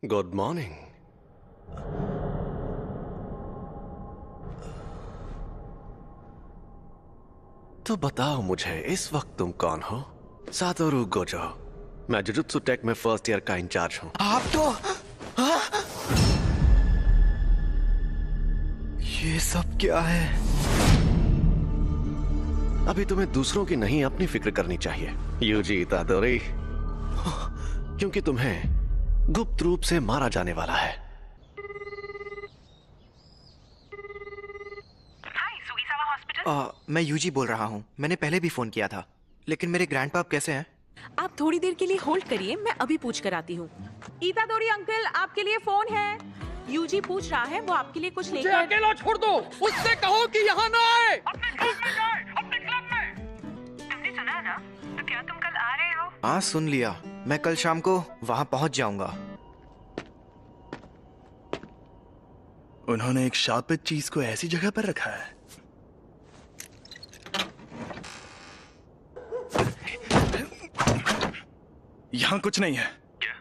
Good morning. तो बताओ मुझे इस वक्त तुम कौन हो? Satoru Gojo. मैं जुजुत्सु टेक में फर्स्ट ईयर का इंचार्ज हूं। आप तो ये सब क्या है? अभी तुम्हें दूसरों की नहीं अपनी फिक्र करनी चाहिए यूजी इतादोरी, क्योंकि तुम्हें गुप्त रूप से मारा जाने वाला है। मैं यूजी बोल रहा हूँ। मैंने पहले भी फोन किया था, लेकिन मेरे ग्रैंडपाप कैसे हैं? आप थोड़ी देर के लिए होल्ड करिए, मैं अभी पूछ कर आती हूँ। इतादोरी अंकल, आपके लिए फोन है। यूजी पूछ रहा है, वो आपके लिए कुछ लेकर। अकेला छोड़ दो, उससे कहो कि यहाँ ना आए। अपने क्लब में। तुमने सुना ना? तो क्या तुम कल आ रहे हो? हाँ, सुन लिया। मैं कल शाम को वहाँ पहुँच जाऊंगा। उन्होंने एक शापित चीज को ऐसी जगह पर रखा है। यहाँ कुछ नहीं है। क्या?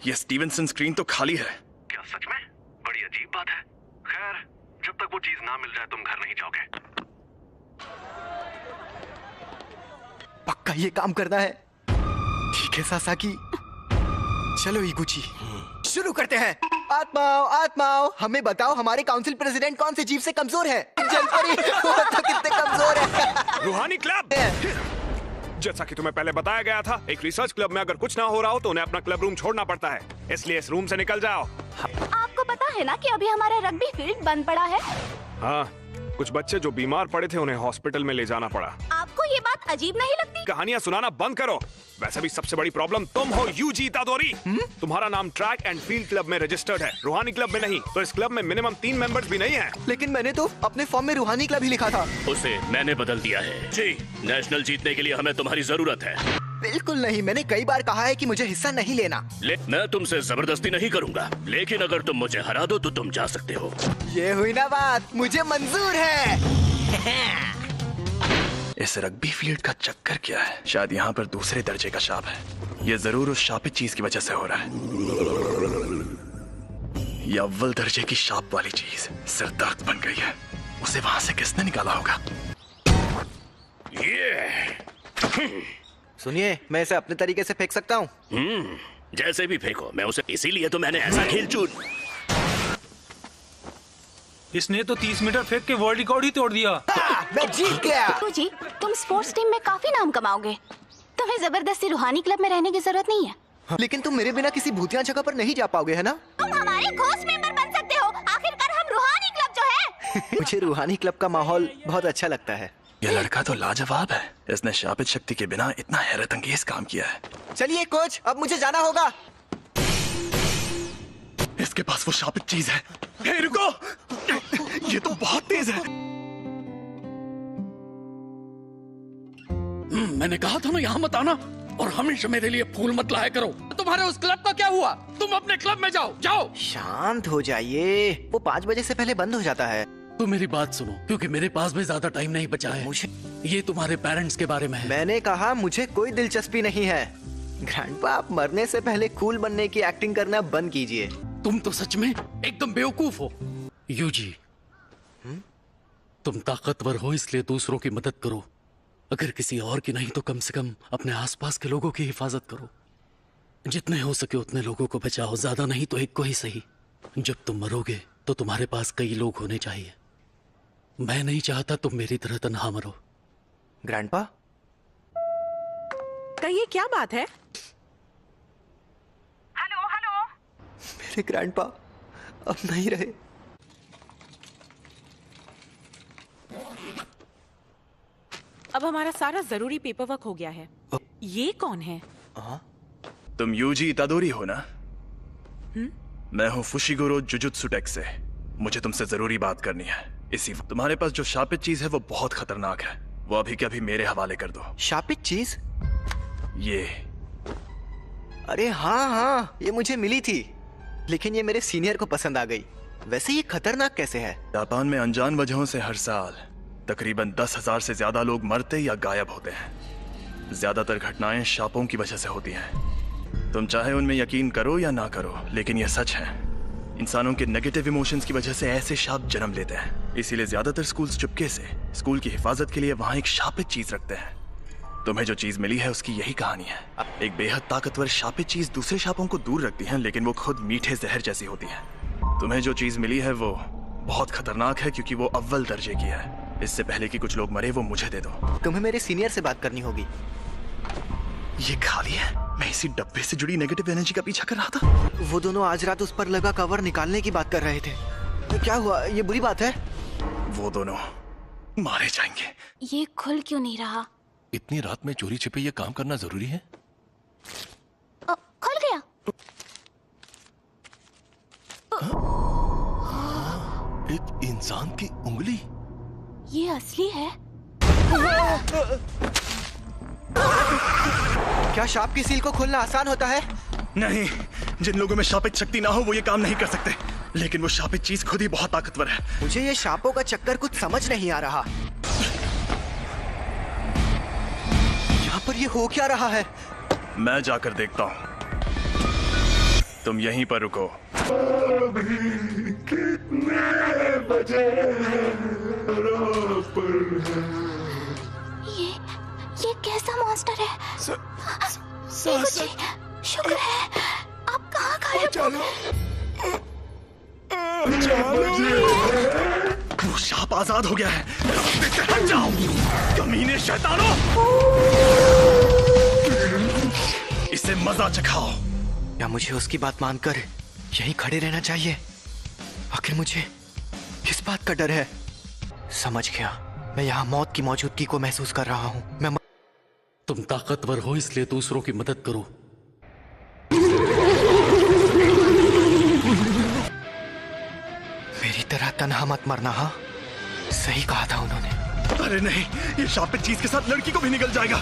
ये स्टीवेंसन स्क्रीन तो खाली है। क्या सच में? बड़ी अजीब बात है। खैर, जब तक वो चीज ना मिल जाए तुम घर नहीं जाओगे। पक्का ये काम करना है। ठीक है सासाकी, चलो इगुची, शुरू करते हैं। आत्माओं आत्माओं, हमें बताओ हमारे काउंसिल प्रेसिडेंट कौन से जीव से कमजोर है? जलपरी वो तो कितने कमजोर है। रूहानी क्लब। जैसा कि तुम्हें पहले बताया गया था, एक रिसर्च क्लब में अगर कुछ ना हो रहा हो तो उन्हें अपना क्लब रूम छोड़ना पड़ता है, इसलिए इस रूम से निकल जाओ। आपको पता है ना कि अभी हमारा रग्बी फील्ड बंद पड़ा है। हाँ, कुछ बच्चे जो बीमार पड़े थे उन्हें हॉस्पिटल में ले जाना पड़ा। आपको ये बात अजीब नहीं लगती? कहानियां सुनाना बंद करो। वैसे भी सबसे बड़ी प्रॉब्लम तुम हो यूजी इतादोरी। तुम्हारा नाम ट्रैक एंड फील्ड क्लब में रजिस्टर्ड है, रूहानी क्लब में नहीं। तो इस क्लब में मिनिमम 3 मेंबर्स भी नहीं है। लेकिन मैंने तो अपने फॉर्म में रूहानी क्लब ही लिखा था। उसे मैंने बदल दिया है। जी, नेशनल जीतने के लिए हमें तुम्हारी जरूरत है। बिल्कुल नहीं, मैंने कई बार कहा है कि मुझे हिस्सा नहीं लेना। मैं तुमसे जबरदस्ती नहीं करूंगा, लेकिन अगर तुम मुझे हरा दो तो तुम जा सकते हो। ये हुई ना बात, मुझे मंजूर है। इस रग्बी फील्ड का चक्कर क्या है? शायद यहाँ पर दूसरे दर्जे का शाप है। ये जरूर उस शापित चीज की वजह से हो रहा है। ये अव्वल दर्जे की शाप वाली चीज सिरदर्द बन गई है। उसे वहां से किसने निकाला होगा? सुनिए, मैं इसे अपने तरीके से फेंक सकता हूँ। जैसे भी फेंको, मैं उसे इसीलिए तो मैंने ऐसा खेल चुन। इसने तो 30 मीटर फेंक के वर्ल्ड रिकॉर्ड ही तोड़ दिया। मैं जीत गया। जी, तुम स्पोर्ट्स टीम में काफी नाम कमाओगे। तुम्हें जबरदस्ती रूहानी क्लब में रहने की जरूरत नहीं है। लेकिन तुम मेरे बिना किसी भूतिया जगह पर नहीं जा पाओगे, है ना? तुम हमारे घोस्ट मेंबर बन सकते हो। आखिरकार हम रूहानी क्लब जो है। मुझे रूहानी क्लब का माहौल बहुत अच्छा लगता है। ये लड़का तो लाजवाब है। इसने शापित शक्ति के बिना इतना हैरत अंगेज काम किया है। चलिए कोच, अब मुझे जाना होगा। इसके पास वो शापित चीज है। हे रुको, ये तो बहुत तेज है। मैंने कहा था ना यहाँ मत आना, और हमेशा मेरे लिए फूल मत लाया करो। तुम्हारे उस क्लब का क्या हुआ? तुम अपने क्लब में जाओ। जाओ। शांत हो जाइए, वो 5 बजे से पहले बंद हो जाता है। तो मेरी बात सुनो, क्योंकि मेरे पास भी ज्यादा टाइम नहीं बचा है। ये तुम्हारे पेरेंट्स के बारे में है। मैंने कहा मुझे कोई दिलचस्पी नहीं है। ग्रैंडपा, आप मरने से पहले कूल बनने की एक्टिंग करना बंद कीजिए। तुम तो सच में एकदम बेवकूफ हो यूजी। तुम ताकतवर हो इसलिए दूसरों की मदद करो। अगर किसी और की नहीं तो कम से कम अपने आसपास के लोगों की हिफाजत करो। जितने हो सके उतने लोगों को बचाओ, ज्यादा नहीं तो एक को ही सही। जब तुम मरोगे तो तुम्हारे पास कई लोग होने चाहिए। मैं नहीं चाहता तुम मेरी तरह तन्हा मरो। ग्रैंडपा, कहिए, क्या बात है? Hello hello. मेरे ग्रैंडपा अब नहीं रहे। अब हमारा सारा जरूरी पेपर वर्क हो गया है। ये कौन है? तुम यूजी इतादोरी हो ना? मैं हूँ फुशिगुरो जुजुत्सु टेक से। मुझे तुमसे जरूरी बात करनी है। इसी तुम्हारे पास जो शापित चीज है वो बहुत खतरनाक है। वो अभी के अभी मेरे हवाले कर दो। शापित चीज? ये। अरे हाँ हाँ, ये मुझे मिली थी, लेकिन ये मेरे सीनियर को पसंद आ गई। वैसे ये खतरनाक कैसे है? जापान में अनजान वजहों से हर साल तकरीबन 10,000 से ज्यादा लोग मरते या गायब होते हैं। ज्यादातर घटनाएं शापों की वजह से होती हैं। तुम चाहे उनमें यकीन करो या ना करो, लेकिन यह सच है। इंसानों के नेगेटिव इमोशंस की वजह से ऐसे शाप जन्म लेते हैं। इसीलिए ज्यादातर स्कूल्स चुपके से स्कूल की हिफाजत के लिए वहां एक शापित चीज रखते हैं। तुम्हें जो चीज मिली है उसकी यही कहानी है। एक बेहद ताकतवर शापित चीज दूसरे शापों को दूर रखती है, लेकिन वो खुद मीठे जहर जैसी होती है। तुम्हें जो चीज मिली है वो बहुत खतरनाक है, क्योंकि वो अव्वल दर्जे की है। इससे पहले कि कुछ लोग मरे, वो मुझे दे दो। तुम्हें मेरे सीनियर से बात करनी होगी। ये खाली है। मैं इसी डब्बे से जुड़ी नेगेटिव एनर्जी का पीछा कर रहा था। वो दोनों आज रात उस पर लगा कवर निकालने की बात कर रहे थे। तो क्या हुआ? ये बुरी बात है? वो दोनों मारे जाएंगे। ये खुल क्यों नहीं रहा? इतनी रात में चोरी छिपे ये काम करना जरूरी है? खुल गया। एक इंसान की उंगली। ये असली है? क्या शाप की सील को खोलना आसान होता है? नहीं, जिन लोगों में शापित शक्ति ना हो वो ये काम नहीं कर सकते। लेकिन वो शापित चीज खुद ही बहुत ताकतवर है। मुझे ये शापों का चक्कर कुछ समझ नहीं आ रहा। यहाँ पर ये हो क्या रहा है? मैं जाकर देखता हूँ। तुम यहीं पर रुको। ये कैसा मॉन्स्टर है? जी, शुक्र है। आप कहाँ गायब हो? वो शाप आजाद हो गया है। रास्ते से हट जाओ, कमीने शैतानों। इसे मजा चखाओ। या मुझे उसकी बात मानकर यहीं खड़े रहना चाहिए? आखिर मुझे किस बात का डर है? समझ गया। मैं यहाँ मौत की मौजूदगी को महसूस कर रहा हूँ। तुम ताकतवर हो इसलिए दूसरों की मदद करो। मेरी तरह तन्हा मत मरना। हाँ, सही कहा था उन्होंने। अरे नहीं, ये शापित चीज के साथ लड़की को भी निकल जाएगा।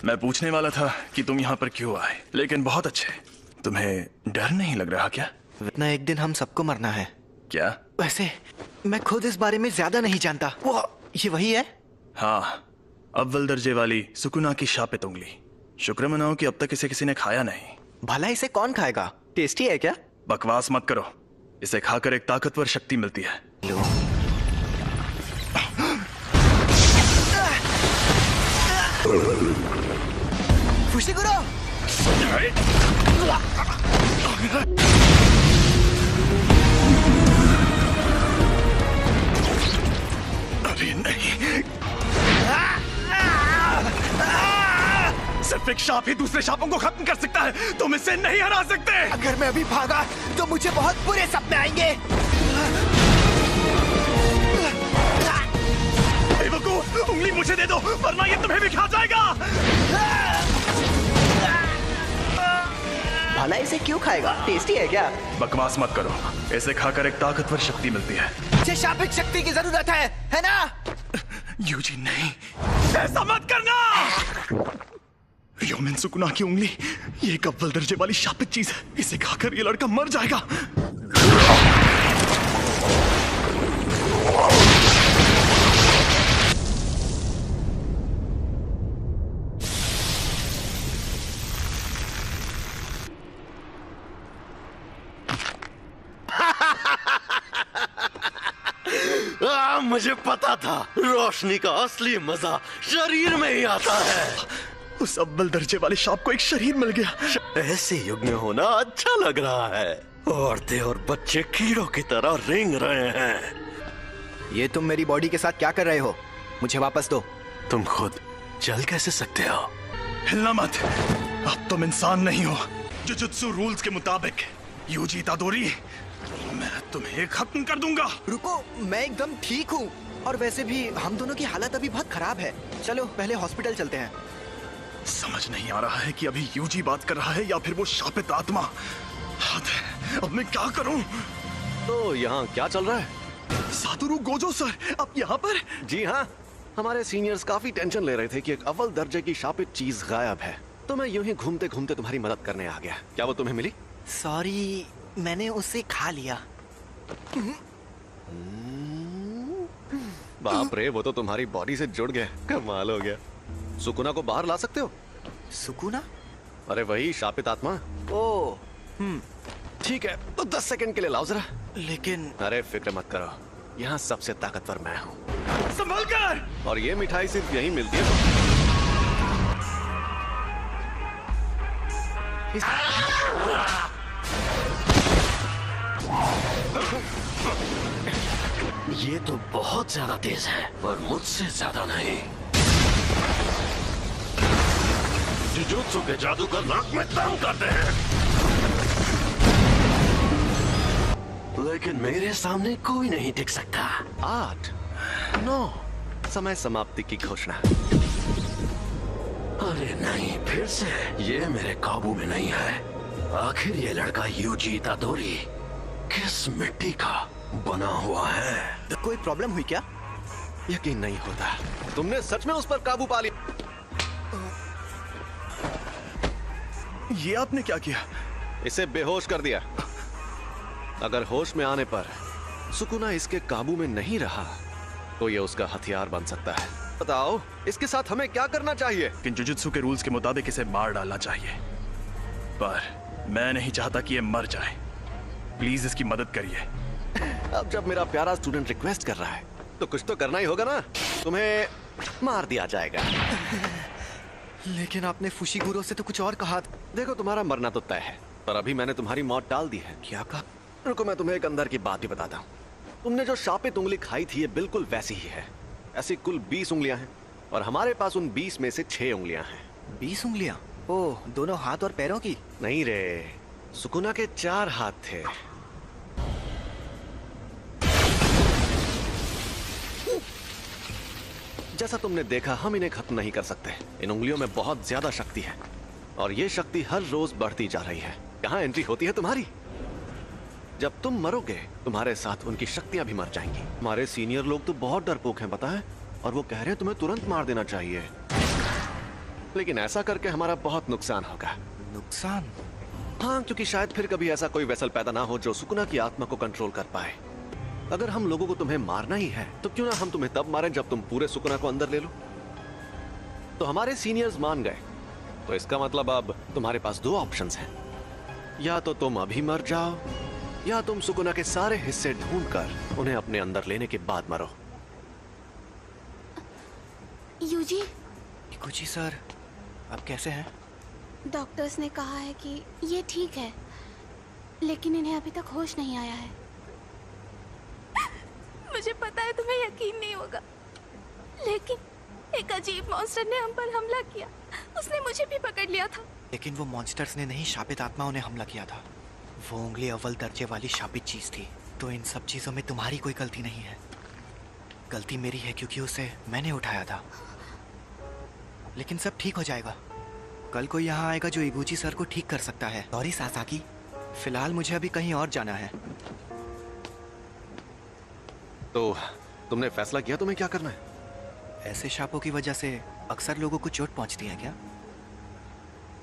मैं पूछने वाला था कि तुम यहाँ पर क्यों आए, लेकिन बहुत अच्छे। तुम्हें डर नहीं लग रहा क्या? इतना एक दिन हम सबको मरना है। क्या? वैसे मैं खुद इस बारे में ज्यादा नहीं जानता। वो ये वही है? हाँ, अव्वल दर्जे वाली सुकुना की शापित उंगली। शुक्र मनाओ कि अब तक इसे किसी ने खाया नहीं। भला इसे कौन खाएगा? टेस्टी है क्या? बकवास मत करो। इसे खाकर एक ताकतवर शक्ति मिलती है। लो। फुशिगुरो! अरे नहीं, सिर्फ एक शाप ही दूसरे शापों को खत्म कर सकता है। तुम इसे नहीं हरा सकते। अगर मैं अभी भागा तो मुझे बहुत बुरे सपने आएंगे। बेवकूफ, उंगली मुझे दे दो वरना ये तुम्हें भी खा जाएगा। भला इसे क्यों खाएगा? टेस्टी है क्या? बकवास मत करो। इसे खाकर एक ताकतवर शक्ति मिलती है। मुझे शापित शक्ति की जरूरत है ना? यूजी नहीं, ऐसा मत करना। योमिन सुकुना की उंगली, ये एक अव्वल दर्जे वाली शापित चीज है। इसे खाकर ये लड़का मर जाएगा। मुझे पता था रोशनी का असली मजा शरीर में ही आता है। उस अव्वल दर्जे वाले शाप को एक शरीर मिल गया। ऐसे युग में होना अच्छा लग रहा है। औरतें और बच्चे कीड़ों की तरह रेंग रहे हैं। ये तुम मेरी बॉडी के साथ क्या कर रहे हो? मुझे वापस दो। तुम खुद चल कैसे सकते हो? हिलना मत, अब तुम इंसान नहीं हो। जुजुत्सु रूल्स के मुताबिक यूजी इतादोरी, मैं तुम्हें खत्म कर दूंगा। रुको, मैं एकदम ठीक हूँ। और वैसे भी हम दोनों की हालत अभी बहुत खराब है। चलो पहले हॉस्पिटल चलते हैं। समझ नहीं आ रहा है कि अभी यूजी बात कर रहा है या फिर वो शापित आत्मा। अब मैं क्या करूं? तो यहाँ क्या चल रहा है? सातोरु गोजो सर, आप यहाँ पर? जी हाँ, हमारे सीनियर्स काफी टेंशन ले रहे थे कि एक अव्वल दर्जे की शापित चीज गायब है। तो मैं यूं ही घूमते घूमते तुम्हारी मदद करने आ गया। क्या वो तुम्हें मिली? सॉरी, मैंने उसे खा लिया। बाप रे, वो तो तुम्हारी बॉडी से जुड़ गया। कमाल हो गया। सुकुना को बाहर ला सकते हो? सुकुना? अरे वही शापित आत्मा। ओ, ठीक है, तो 10 सेकंड के लिए लाओ जरा। लेकिन अरे फिक्र मत करो, यहाँ सबसे ताकतवर मैं हूँ। संभल कर! और ये मिठाई सिर्फ यहीं मिलती है। ये तो बहुत ज्यादा तेज है, पर मुझसे ज्यादा नहीं। जुजुत्सु के जादूगर नाक में दम करते हैं, लेकिन मेरे सामने कोई नहीं टिक सकता। 8, 9, समय समाप्ति की घोषणा। अरे नहीं, फिर से ये मेरे काबू में नहीं है। आखिर ये लड़का यूजी इतादोरी किस मिट्टी का बना हुआ है? कोई प्रॉब्लम हुई क्या? यकीन नहीं होता, तुमने सच में उस पर काबू पा लिया। ये आपने क्या किया? इसे बेहोश कर दिया। अगर होश में आने पर सुकुना इसके काबू में नहीं रहा तो ये उसका हथियार बन सकता है। बताओ, इसके साथ हमें क्या करना चाहिए? लेकिन जुजुत्सु के रूल्स के मुताबिक इसे मार डालना चाहिए, पर मैं नहीं चाहता कि ये मर जाए। प्लीज इसकी मदद करिए। अब जब मेरा प्यारा स्टूडेंट रिक्वेस्ट कर रहा है तो कुछ तो करना ही होगा ना। तुम्हें मार दिया जाएगा। लेकिन आपने फुशिगुरो से तो कुछ और कहा। देखो, तुम्हारा मरना तो तय है, पर अभी मैंने तुम्हारी मौत टाल दी है। क्या कहा? रुको, मैं तुम्हें एक अंदर की बात भी बताता हूँ। तुमने जो शापित उंगली खाई थी, ये बिल्कुल वैसी ही है। ऐसी कुल 20 उंगलियां हैं और हमारे पास उन 20 में से 6 उंगलियां हैं। 20 उंगलियां? ओह, दोनों हाथ और पैरों की? नहीं रे, सुकुना के 4 हाथ थे। जैसा तुमने देखा, हम इन्हें खत्म नहीं कर सकते। इन उंगलियों में बहुत ज्यादा शक्ति है और ये शक्ति हर रोज बढ़ती जा रही है। यहाँ एंट्री होती है तुम्हारी। जब तुम मरोगे, तुम्हारे साथ उनकी शक्तियां भी मर जाएंगी। हमारे सीनियर लोग तो बहुत डरपोक हैं, पता है, और वो कह रहे हैं तुम्हें तुरंत मार देना चाहिए। लेकिन ऐसा करके हमारा बहुत नुकसान होगा। नुकसान? हाँ, क्योंकि शायद फिर कभी ऐसा कोई वेसल पैदा ना हो जो सुकुना की आत्मा को कंट्रोल कर पाए। अगर हम लोगों को तुम्हें मारना ही है तो क्यों ना हम तुम्हें तब मारें जब तुम पूरे सुकुना को अंदर ले लो। तो हमारे सीनियर्स मान गए, तो इसका मतलब अब तुम्हारे पास 2 ऑप्शंस हैं। या तो तुम अभी मर जाओ, या तुम सुकुना के सारे हिस्से ढूंढकर उन्हें अपने अंदर लेने के बाद मरो। यूजी, कुची सर, आप कैसे हैं? डॉक्टर्स ने कहा है कि ये ठीक है, लेकिन इन्हें अभी तक होश नहीं आया है। मुझे पता है तुम्हें यकीन नहीं होगा, लेकिन एक अजीब मॉन्स्टर ने हम पर हमला किया। उसने मुझे भी पकड़ लिया था। लेकिन वो मॉन्स्टर्स ने नहीं, शापित आत्माओं ने हमला किया था। वो उंगली अव्वल दर्जे वाली शापित चीज थी। तो इन सब चीजों में तुम्हारी कोई गलती नहीं है। गलती मेरी है क्योंकि उसे मैंने उठाया था। लेकिन सब ठीक हो जाएगा। कल कोई यहाँ आएगा जो इगुची सर को ठीक कर सकता है। सॉरी सासाकी, फिलहाल मुझे अभी कहीं और जाना है। तो तुमने फैसला किया तुम्हें क्या करना है? ऐसे शापों की वजह से अक्सर लोगों को चोट पहुंचती है क्या?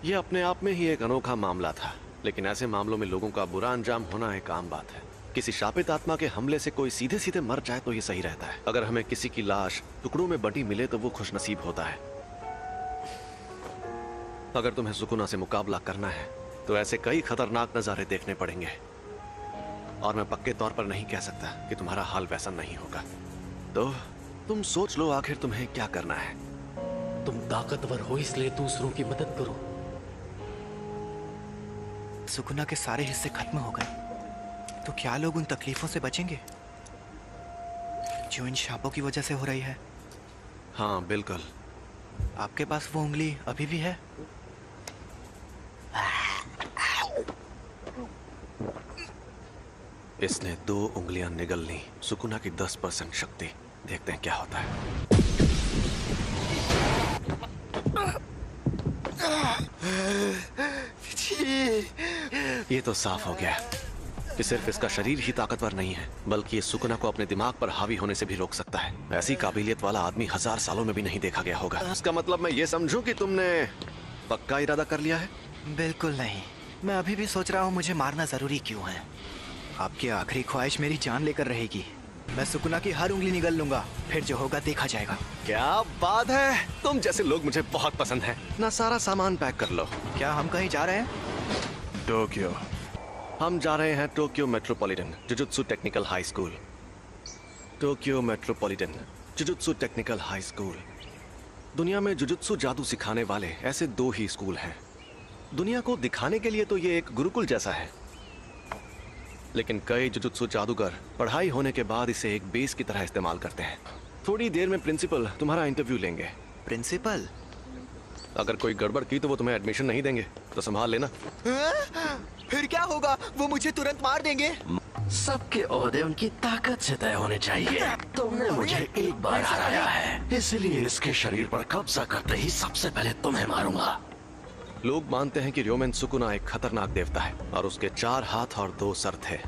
ये अपने आप में ही एक अनोखा मामला था, लेकिन ऐसे मामलों में लोगों का बुरा अंजाम होना एक आम बात है। किसी शापित आत्मा के हमले से कोई सीधे सीधे मर जाए तो ये सही रहता है। अगर हमें किसी की लाश टुकड़ों में बटी मिले तो वो खुशनसीब होता है। अगर तुम्हें सुकुना से मुकाबला करना है तो ऐसे कई खतरनाक नजारे देखने पड़ेंगे, और मैं पक्के तौर पर नहीं कह सकता कि तुम्हारा हाल वैसा नहीं होगा। तो तुम सोच लो आखिर तुम्हें क्या करना है। तुम ताकतवर हो इसलिए दूसरों की मदद करो। सुकुना के सारे हिस्से खत्म हो गए तो क्या लोग उन तकलीफों से बचेंगे जो इन शापों की वजह से हो रही है? हाँ बिल्कुल। आपके पास वो उंगली अभी भी है? इसने 2 उंगलियां निगल ली। सुकुना की 10% शक्ति। देखते हैं क्या होता है। ये तो साफ हो गया कि सिर्फ इसका शरीर ही ताकतवर नहीं है, बल्कि ये सुकुना को अपने दिमाग पर हावी होने से भी रोक सकता है। ऐसी काबिलियत वाला आदमी 1000 सालों में भी नहीं देखा गया होगा। इसका मतलब मैं ये समझूं कि तुमने पक्का इरादा कर लिया है? बिल्कुल नहीं। मैं अभी भी सोच रहा हूँ मुझे मारना जरूरी क्यों है। आपकी आखिरी ख्वाहिश मेरी जान लेकर रहेगी। मैं सुकुना की हर उंगली निगल लूंगा, फिर जो होगा देखा जाएगा। क्या बात है, तुम जैसे लोग मुझे बहुत पसंद हैं। ना सारा सामान पैक कर लो। क्या हम कहीं जा रहे हैं? टोक्यो। हम जा रहे हैं Tokyo metropolitan jujutsu technical high school. Tokyo metropolitan jujutsu technical high school. दुनिया में जुजुत्सु जादू सिखाने वाले ऐसे 2 ही स्कूल हैं। दुनिया को दिखाने के लिए तो ये एक गुरुकुल जैसा है, लेकिन कई जुजुत्सु जादूगर पढ़ाई होने के बाद इसे एक बेस की तरह इस्तेमाल करते हैं। थोड़ी देर में प्रिंसिपल तुम्हारा इंटरव्यू लेंगे। प्रिंसिपल? अगर कोई गड़बड़ की तो वो तुम्हें एडमिशन नहीं देंगे, तो संभाल लेना। फिर क्या होगा? वो मुझे तुरंत मार देंगे। सबके ओहदे उनकी ताकत से तय होने चाहिए। तुमने मुझे एक बार हराया है, इसलिए इसके शरीर पर कब्जा करते ही सबसे पहले तुम्हें मारूंगा। लोग मानते हैं कि र्योमेन सुकुना एक खतरनाक देवता है और उसके 4 हाथ और 2 सर थे,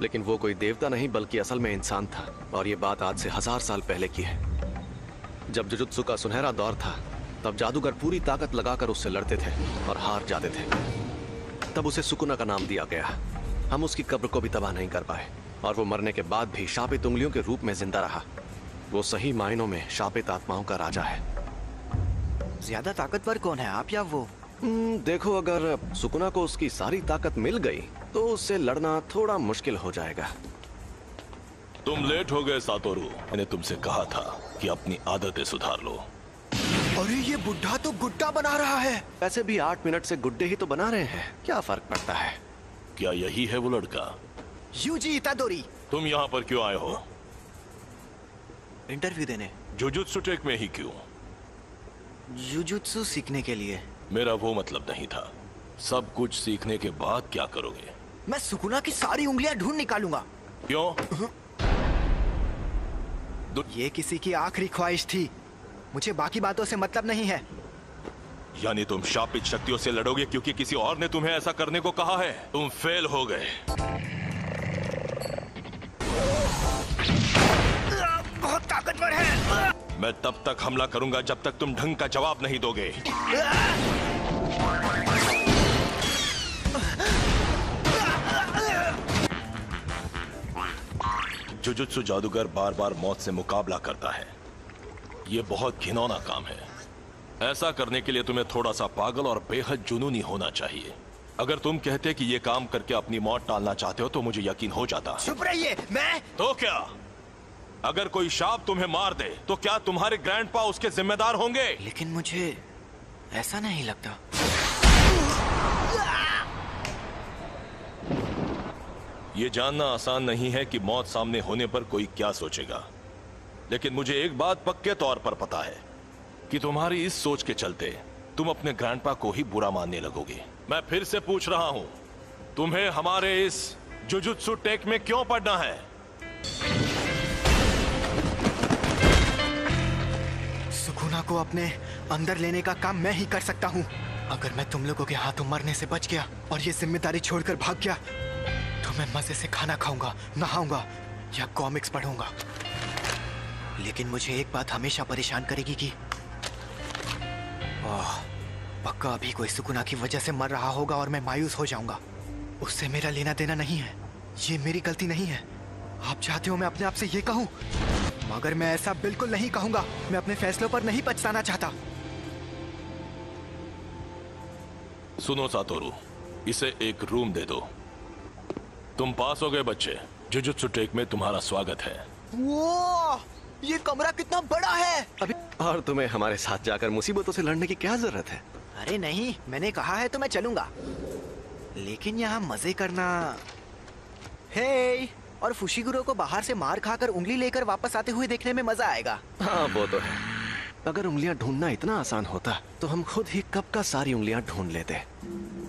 लेकिन वो कोई देवता नहीं बल्कि असल में इंसान था। और ये बात आज से 1000 साल पहले की है। जब जुजुत्सु का सुनहरा दौर था, तब जादूगर पूरी ताकत लगाकर उससे लड़ते थे और हार जाते थे। तब उसे सुकुना का नाम दिया गया। हम उसकी कब्र को भी तबाह नहीं कर पाए और वो मरने के बाद भी शापित उंगलियों के रूप में जिंदा रहा। वो सही मायनों में शापित आत्माओं का राजा है। ज्यादा ताकतवर कौन है, आप या वो? देखो, अगर सुकुना को उसकी सारी ताकत मिल गई तो उससे लड़ना थोड़ा मुश्किल हो जाएगा। तुम लेट हो गए सातोरू। मैंने तुमसे कहा था कि अपनी आदतें सुधार लो। अरे ये बुढ़ा तो गुड्डा बना रहा है। वैसे भी 8 मिनट से गुड्डे ही तो बना रहे हैं, क्या फर्क पड़ता है? क्या यही है वो लड़का? यूजी इतादोरी। तुम यहाँ पर क्यों आए हो? इंटरव्यू देने। जुजुत्सु टेक में ही क्यों? जुजुत्सु सीखने के लिए। मेरा वो मतलब नहीं था। सब कुछ सीखने के बाद क्या करोगे? मैं सुकुना की सारी उंगलियां ढूंढ निकालूंगा। क्यों? ये किसी की आखिरी ख्वाहिश थी, मुझे बाकी बातों से मतलब नहीं है। यानी तुम शापित शक्तियों से लड़ोगे क्योंकि किसी और ने तुम्हें ऐसा करने को कहा है? तुम फेल हो गए। बहुत ताकतवर है। मैं तब तक हमला करूंगा जब तक तुम ढंग का जवाब नहीं दोगे। जुजुत्सु जादूगर बार बार मौत से मुकाबला करता है। यह बहुत घिनौना काम है। ऐसा करने के लिए तुम्हें थोड़ा सा पागल और बेहद जुनूनी होना चाहिए। अगर तुम कहते कि ये काम करके अपनी मौत टालना चाहते हो तो मुझे यकीन हो जाता। चुप रहिए। मैं तो क्या? अगर कोई शाप तुम्हें मार दे तो क्या तुम्हारे ग्रैंडपा उसके जिम्मेदार होंगे? लेकिन मुझे ऐसा नहीं लगता। ये जानना आसान नहीं है कि मौत सामने होने पर कोई क्या सोचेगा, लेकिन मुझे एक बात पक्के तौर पर पता है कि तुम्हारी इस सोच के चलते तुम अपने ग्रैंडपा को ही बुरा मानने लगोगे। मैं फिर से पूछ रहा हूं, तुम्हें हमारे इस जुजुत्सु टेक में क्यों पढ़ना है? सुकुना को अपने अंदर लेने का काम मैं ही कर सकता हूँ। अगर मैं तुम लोगों के हाथों मरने से बच गया और ये जिम्मेदारी छोड़कर भाग गया तो मैं मजे से खाना खाऊंगा, नहाऊंगा या कॉमिक्स पढ़ूंगा। लेकिन मुझे एक बात हमेशा परेशान करेगी कि पक्का अभी कोई सुकुना की वजह से मर रहा होगा और मैं मायूस हो जाऊंगा। उससे मेरा लेना देना नहीं है, ये मेरी गलती नहीं है। आप चाहते हो मैं अपने आप से ये कहूं, मगर मैं ऐसा बिल्कुल नहीं कहूंगा। मैं अपने फैसलों पर नहीं पछताना चाहता। सुनो सातोरू, इसे एक रूम दे दो। तुम पास हो गए बच्चे। जुजुत्सु टेक में तुम्हारा स्वागत है। वो ये कमरा कितना बड़ा है। अभी और तुम्हें हमारे साथ जाकर मुसीबतों से लड़ने की क्या जरूरत है? अरे नहीं, मैंने कहा है तो मैं चलूंगा, लेकिन यहाँ मजे करना। हे, और फुशिगुरो को बाहर से मार खाकर उंगली लेकर वापस आते हुए देखने में मजा आएगा। हाँ वो तो है। अगर उंगलियां ढूंढना इतना आसान होता तो हम खुद ही कब का सारी उंगलियां ढूंढ लेते।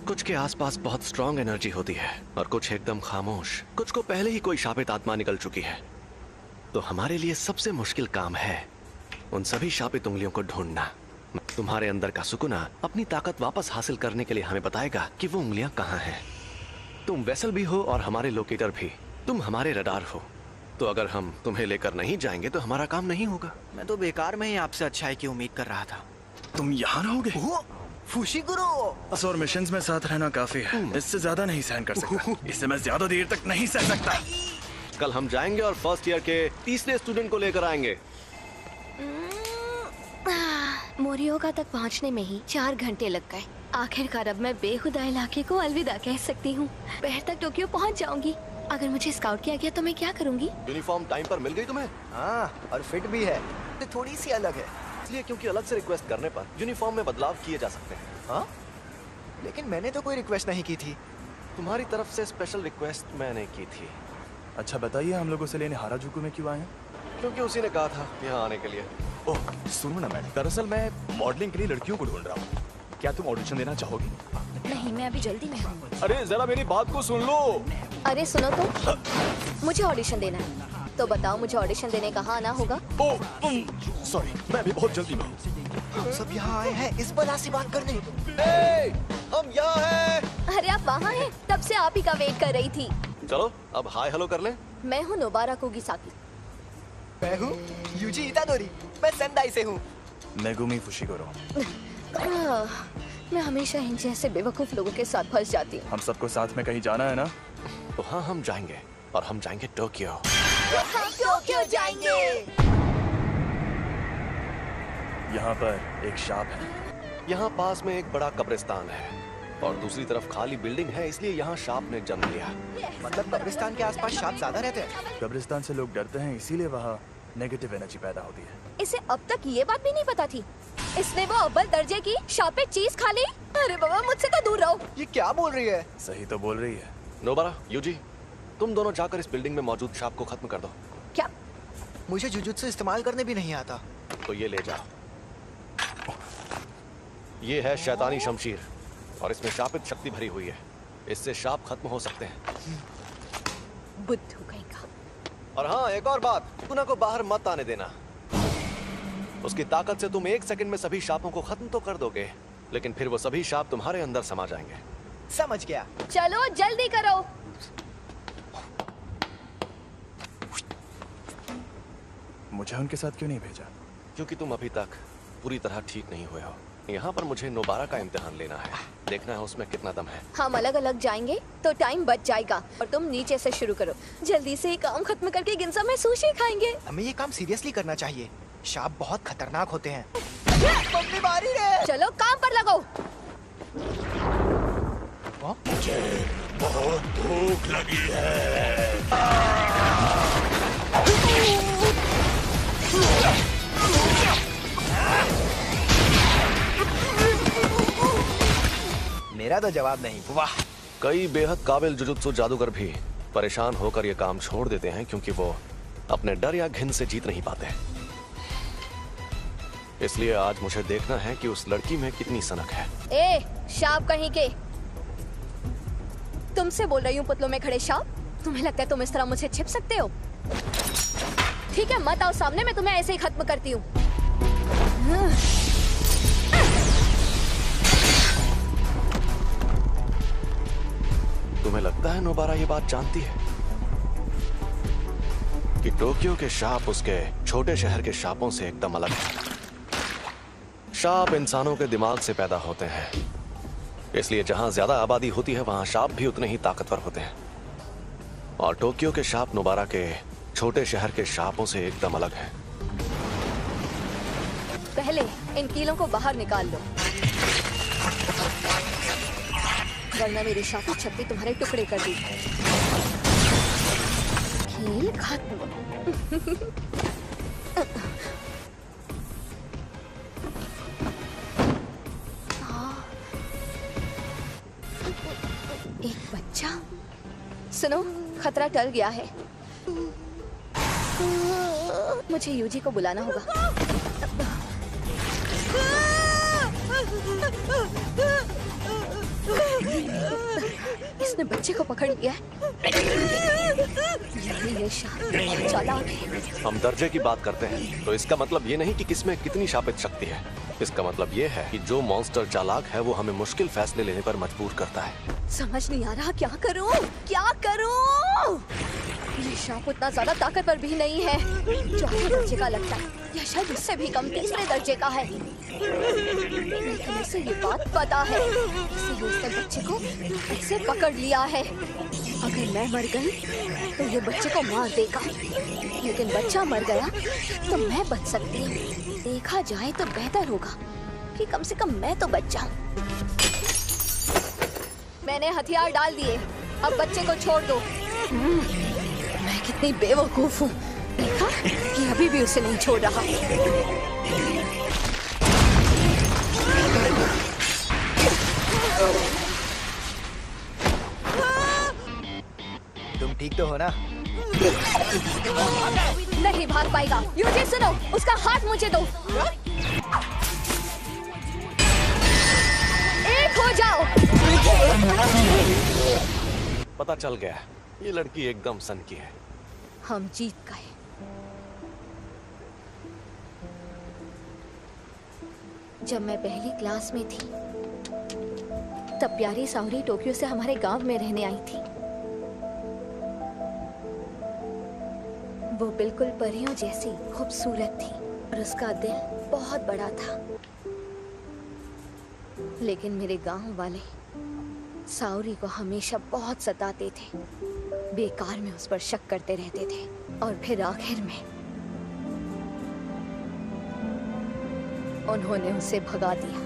कुछ के आसपास बहुत स्ट्रांग एनर्जी होती है और कुछ एकदम खामोश। कुछ को पहले ही कोई शापित आत्मा निकल चुकी है। तो हमारे लिए सबसे मुश्किल काम है उन सभी शापित उंगलियों को ढूंढना। तुम्हारे अंदर का सुकुना अपनी ताकत वापस हासिल करने के लिए हमें बताएगा कि वो उंगलियां कहाँ हैं। तुम वेसल भी हो और हमारे लोकेटर भी। तुम हमारे रडार हो, तो अगर हम तुम्हें लेकर नहीं जाएंगे तो हमारा काम नहीं होगा। मैं तो बेकार में ही आपसे अच्छाई की उम्मीद कर रहा था। तुम यहाँ रहोगे? फुशिगुरो। और मिशंस में साथ रहना काफी है, इससे ज्यादा नहीं सहन कर सकता। इससे मैं ज्यादा देर तक नहीं सह सकता। कल हम जाएंगे और फर्स्ट ईयर के तीसरे स्टूडेंट को लेकर आएंगे। मोरियोगा तक पहुंचने में ही 4 घंटे लग गए। आखिरकार अब मैं बेखुदा इलाके को अलविदा कह सकती हूँ। दोपहर तक टोक्यो पहुंच जाऊंगी। अगर मुझे स्काउट किया गया तो मैं क्या करूंगी? यूनिफॉर्म टाइम पर मिल गई तुम्हें? हाँ, और फिट भी है, थोड़ी सी अलग है। इसलिए क्योंकि अलग से रिक्वेस्ट करने पर यूनिफॉर्म में बदलाव किए जा सकते हैं। हाँ, लेकिन मैंने तो कोई रिक्वेस्ट नहीं की थी। तुम्हारी तरफ से स्पेशल रिक्वेस्ट मैंने की थी। अच्छा बताइए, हम लोगों से लेने हाराजुकु में क्यों आए हैं? क्योंकि उसी ने कहा था यहाँ आने के लिए। ओह सुनो ना मैडम, दरअसल मैं मॉडलिंग के लिए लड़कियों को ढूंढ रहा हूँ। क्या तुम ऑडिशन देना चाहोगी? नहीं, मैं अभी जल्दी में हूँ। अरे जरा मेरी बात को सुन लो। अरे सुनो तो, मुझे ऑडिशन देना है। तो बताओ मुझे ऑडिशन देने कहाँ आना होगा? ओह सॉरी, मैं भी बहुत जल्दी में हूँ। हम सब यहाँ आए हैं इस बला से बात करने। हम यहाँ हैं। अरे आप वहाँ हैं? तब से आप ही का वेट कर रही थी। चलो अब हाय हेलो कर लें। मैं हूँ नोबारा कुगिसाकी। मैं हूँ यूजी इतादोरी, मैं सेंदाई से हूँ। Megumi Fushiguro. मैं हमेशा इन जैसे बेवकूफ लोगों के साथ फंस जाती हूँ। हम सबको साथ में कहीं जाना है ना? तो हाँ, हम जाएंगे और हम जाएंगे टोक्यो। हम टोक्यो जाएंगे। यहाँ पर एक शाप है। यहाँ पास में एक बड़ा कब्रिस्तान है और दूसरी तरफ खाली बिल्डिंग है, इसलिए यहाँ शाप ने जन्म लिया। मतलब कब्रिस्तान के आसपास शाप ज्यादा रहते हैं? कब्रिस्तान से लोग डरते हैं, इसीलिए वहाँ नेगेटिव एनर्जी पैदा होती है। इसे अब तक ये बात भी नहीं पता थी। इसने वो अव्वल दर्जे की शापे चीज खा ली। अरे बाबा, मुझसे तो दूर रहो। ये क्या बोल रही है? सही तो बोल रही है। नोबारा, यूजी, तुम दोनों जाकर इस बिल्डिंग में मौजूद शाप को खत्म कर दो। क्या? मुझे जुजुत्सु इस्तेमाल करने भी नहीं आता। तो ये ले जाओ। ये है शैतानी शमशीर और इसमें शापित शक्ति भरी हुई है। इससे शाप खत्म हो सकते हैं। बुद्धू कहीं का। और हाँ, एक और बात, सुकुना को बाहर मत आने देना। उसकी ताकत से तुम 1 सेकंड में सभी शापों को खत्म तो कर दोगे, लेकिन फिर वो सभी शाप तुम्हारे अंदर समा जाएंगे। समझ गया। चलो जल्दी करो। मुझे उनके साथ क्यों नहीं भेजा? क्योंकि तुम अभी तक पूरी तरह ठीक नहीं हुए हो। यहाँ पर मुझे नोबारा का इम्तिहान लेना है, देखना है उसमें कितना दम है। हम अलग अलग जाएंगे तो टाइम बच जाएगा और तुम नीचे से शुरू करो। जल्दी से ये काम खत्म करके गिंजा में सुशी खाएंगे। हमें ये काम सीरियसली करना चाहिए। शाप बहुत खतरनाक होते हैं। मम्मी मारी रे। चलो काम पर लगो। मुझे बहुत भूख लगी है। मेरा तो जवाब नहीं। वाह। कई बेहद काबिल जुजुत्सु जादूगर भी परेशान होकर ये काम छोड़ देते हैं क्योंकि वो अपने डर या घिन से जीत नहीं पाते। इसलिए आज मुझे देखना है कि उस लड़की में कितनी सनक है। ए, शाप कहीं के। तुमसे बोल रही हूँ पुतलों में खड़े शाप। तुम्हें लगता है तुम इस तरह मुझे छिप सकते हो? ठीक है, मत आओ सामने, मैं तुम्हें ऐसे ही खत्म करती हूँ। तुम्हें लगता है नोबारा ये बात जानती है कि टोक्यो के शाप उसके छोटे शहर के शापों से एकदम अलग है। शाप इंसानों के दिमाग से पैदा होते हैं, इसलिए जहां ज्यादा आबादी होती है वहां शाप भी उतने ही ताकतवर होते हैं। और टोक्यो के शाप नोबारा के छोटे शहर के शापों से एकदम अलग है। पहले इन कीलों को बाहर निकाल लो, वरना मेरी शापी छत्ती तुम्हारे टुकड़े कर दी। कील खत्म। एक बच्चा। सुनो, खतरा टल गया है। मुझे यूजी को बुलाना होगा। इसने बच्चे को पकड़ लिया है। ये चालाक है। हम दर्जे की बात करते हैं तो इसका मतलब ये नहीं कि किसमें कितनी शापित शक्ति है। इसका मतलब ये है कि जो मॉन्स्टर चालाक है वो हमें मुश्किल फैसले लेने पर मजबूर करता है। समझ नहीं आ रहा क्या करूं, क्या करूं? ये सांप उतना ज्यादा ताकतवर भी नहीं है। चौथे दर्जे का लगता है, या शायद उससे भी कम, तीसरे दर्जे का है। लेकिन उसे ये बात पता है, इसीलिए उसने बच्चे को ऐसे पकड़ लिया है। अगर मैं मर गई तो ये बच्चे को मार देगा, लेकिन बच्चा मर गया तो मैं बच सकती हूँ। देखा जाए तो बेहतर होगा कि कम से कम मैं तो बच जाऊँ। मैंने हथियार डाल दिए, अब बच्चे को छोड़ दो। मैं कितनी बेवकूफ हूँ, देखा कि अभी भी उसे नहीं छोड़ रहा। तुम ठीक तो हो ना? नहीं भाग पाएगा। यूजी सुनो, उसका हाथ मुझे दो। एक हो जाओ। पता चल गया, ये लड़की एकदम सन की है। हम जीत गए। जब मैं पहली क्लास में थी तब प्यारी सावरी टोक्यो से हमारे गांव में रहने आई थी। वो बिल्कुल परियों जैसी खूबसूरत थी और उसका दिल बहुत बड़ा था। लेकिन मेरे गांव वाले सावरी को हमेशा बहुत सताते थे, बेकार में उस पर शक करते रहते थे और फिर आखिर में उन्होंने उसे भगा दिया।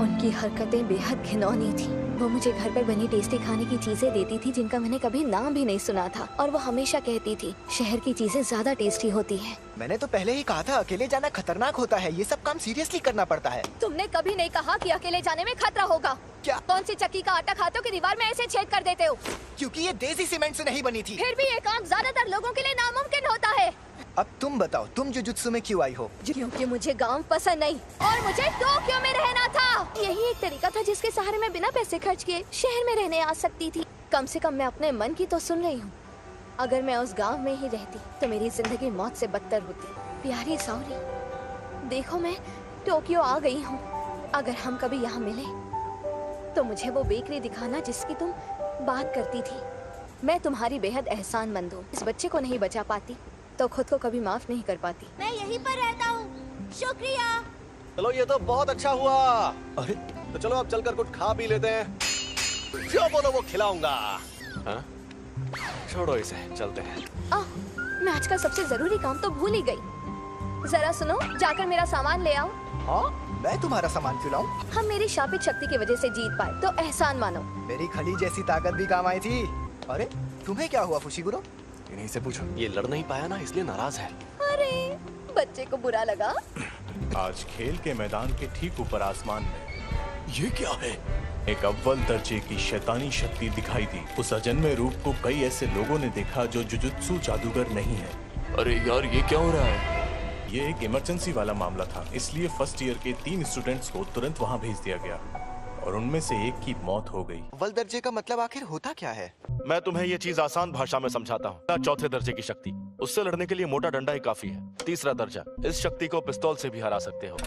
उनकी हरकतें बेहद घिनौनी थी। वो मुझे घर पर बनी टेस्टी खाने की चीजें देती थी जिनका मैंने कभी नाम भी नहीं सुना था, और वो हमेशा कहती थी शहर की चीजें ज्यादा टेस्टी होती हैं। मैंने तो पहले ही कहा था अकेले जाना खतरनाक होता है, ये सब काम सीरियसली करना पड़ता है। तुमने कभी नहीं कहा कि अकेले जाने में खतरा होगा। क्या? कौन सी चक्की का आटा खाते हो कि दीवार में ऐसे छेद कर देते हो? क्योंकि ये देसी सीमेंट से नहीं बनी थी। फिर भी ये काम ज्यादातर लोगों के लिए नामुमकिन होता है। अब तुम बताओ, तुम जुजुत्सु में क्यों आई हो? क्योंकि मुझे गांव पसंद नहीं और मुझे टोक्यो में रहना था। यही एक तरीका था जिसके सहारे मैं बिना पैसे खर्च किए शहर में रहने आ सकती थी। कम से कम मैं अपने मन की तो सुन रही हूँ। अगर मैं उस गांव में ही रहती तो मेरी जिंदगी मौत से बदतर होती। प्यारी सावरी, देखो मैं टोक्यो आ गई हूँ। अगर हम कभी यहाँ मिले तो मुझे वो बेकरी दिखाना जिसकी तुम बात करती थी। मैं तुम्हारी बेहद एहसानमंद हूँ। इस बच्चे को नहीं बचा पाती तो खुद को कभी माफ नहीं कर पाती। मैं यहीं पर रहता हूँ, शुक्रिया। चलो ये तो बहुत अच्छा हुआ। अरे तो चलो अब चलकर कुछ खा पी लेते हैं। जो बोलो वो खिलाऊंगा। हाँ? छोड़ो इसे, चलते हैं। मैं आज का सबसे जरूरी काम तो भूल ही गई। जरा सुनो, जाकर मेरा सामान ले आओ। हाँ, मैं तुम्हारा सामान क्यों लाऊं? हम मेरी शापित शक्ति की वजह से जीत पाए तो एहसान मानो। मेरी खली जैसी ताकत भी काम आई थी। अरे तुम्हें क्या हुआ फुशिगुरो? इन्हीं से पूछो। ये लड़ नहीं पाया ना, इसलिए नाराज है। अरे बच्चे को बुरा लगा। आज खेल के मैदान के ठीक ऊपर आसमान में ये क्या है? एक अव्वल दर्जे की शैतानी शक्ति दिखाई दी। उस अजन्मे रूप को कई ऐसे लोगों ने देखा जो जुजुत्सु जादूगर नहीं है। अरे यार, ये क्या हो रहा है? ये एक इमरजेंसी वाला मामला था, इसलिए फर्स्ट ईयर के 3 स्टूडेंट्स को तुरंत वहाँ भेज दिया गया और उनमें से एक की मौत हो गई। अव्वल दर्जे का मतलब आखिर होता क्या है? मैं तुम्हें ये चीज आसान भाषा में समझाता हूँ। चौथे दर्जे की शक्ति, उससे लड़ने के लिए मोटा डंडा ही काफी है। तीसरा दर्जा, इस शक्ति को पिस्तौल से भी हरा सकते हो।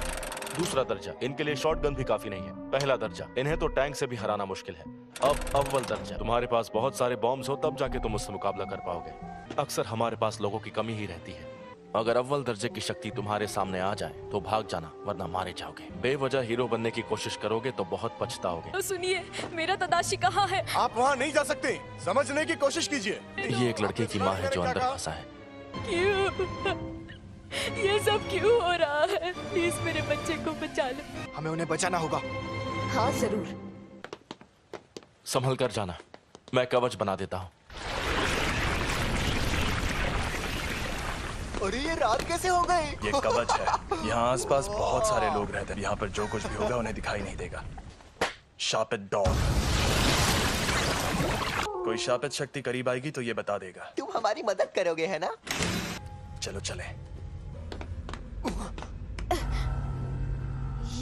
दूसरा दर्जा, इनके लिए शॉटगन भी काफी नहीं है। पहला दर्जा, इन्हें तो टैंक से भी हराना मुश्किल है। अब अव्वल दर्जा, तुम्हारे पास बहुत सारे बॉम्ब्स हो तब जाके तुम उससे मुकाबला कर पाओगे। अक्सर हमारे पास लोगों की कमी ही रहती है। अगर अव्वल दर्जे की शक्ति तुम्हारे सामने आ जाए तो भाग जाना, वरना मारे जाओगे। बेवजह हीरो बनने की कोशिश करोगे तो बहुत पछताओगे। सुनिए, मेरा तदाशी कहाँ है? आप वहाँ नहीं जा सकते, समझने की कोशिश कीजिए। ये एक लड़के की माँ है जो अंदर फंसा है। क्यों? ये सब क्यों हो रहा है? प्लीज मेरे बच्चे को बचा लो। हमें उन्हें बचाना होगा। हाँ जरूर। संभल कर जाना, मैं कवच बना देता हूँ। अरे ये रात कैसे हो गई? ये कवच है। यहाँ आसपास बहुत सारे लोग रहते हैं। यहाँ पर जो कुछ भी होगा उन्हें दिखाई नहीं देगा। शापित डॉग, कोई शापित शक्ति करीब आएगी तो ये बता देगा। तुम हमारी मदद करोगे है ना? चलो चले।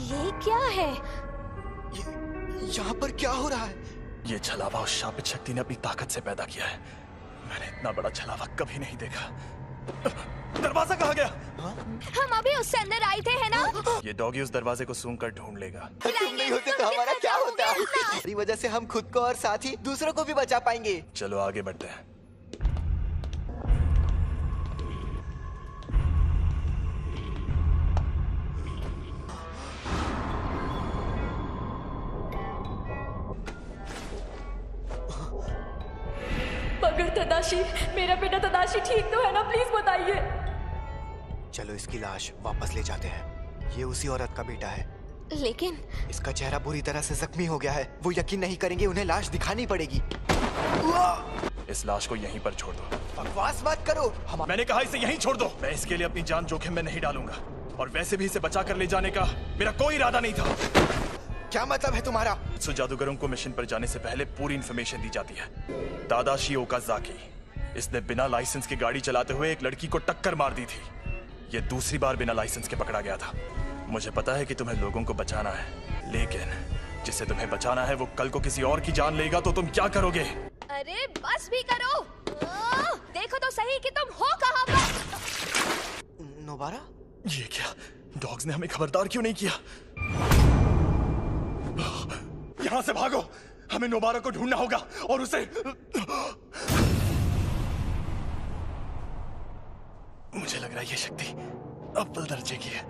ये क्या है? यहाँ पर क्या हो रहा है? ये छलावा उस शापित शक्ति ने अपनी ताकत से पैदा किया है। मैंने इतना बड़ा छलावा कभी नहीं देखा। दरवाजा कहाँ गया? हम अभी उससे अंदर आए थे है ना? ये डॉगी उस दरवाजे को सूंघ कर ढूंढ लेगा। तुम नहीं होते तो हमारा क्या होता? हमारी वजह से हम खुद को और साथ ही दूसरों को भी बचा पाएंगे। चलो आगे बढ़ते हैं। डॉक्टर तदाशी, मेरा बेटा तदाशी ठीक तो है ना? प्लीज बताइए। चलो इसकी लाश वापस ले जाते हैं। ये उसी औरत का बेटा है, लेकिन इसका चेहरा बुरी तरह से जख्मी हो गया है। वो यकीन नहीं करेंगे, उन्हें लाश दिखानी पड़ेगी। इस लाश को यहीं पर छोड़ दो। बकवास मत करो। मैंने कहा इसे यहीं छोड़ दो। मैं इसके लिए अपनी जान जोखिम में नहीं डालूंगा, और वैसे भी इसे बचा कर ले जाने का मेरा कोई इरादा नहीं था। क्या मतलब है तुम्हारा? जादूगरों को मिशन पर जाने से पहले पूरी इंफॉर्मेशन दी जाती है। तादाशी ओकाज़ाकी, इसने बिना लाइसेंस की गाड़ी चलाते हुए एक लड़की को टक्कर मार दी थी। ये दूसरी बार बिना लाइसेंस के पकड़ा गया था। मुझे पता है कि तुम्हें लोगों को बचाना है, लेकिन जिसे तुम्हें बचाना है वो कल को किसी और की जान लेगा तो तुम क्या करोगे? अरे बस भी करो। देखो तो सही कि तुम हो कहाँ पर। नोबारा? ये क्या? डॉग्स ने हमें खबरदार क्यों नहीं किया? यहाँ से भागो, हमें नोबारा को ढूंढना होगा और उसे। मुझे लग रहा है ये शक्ति अव्वल दर्जे की है।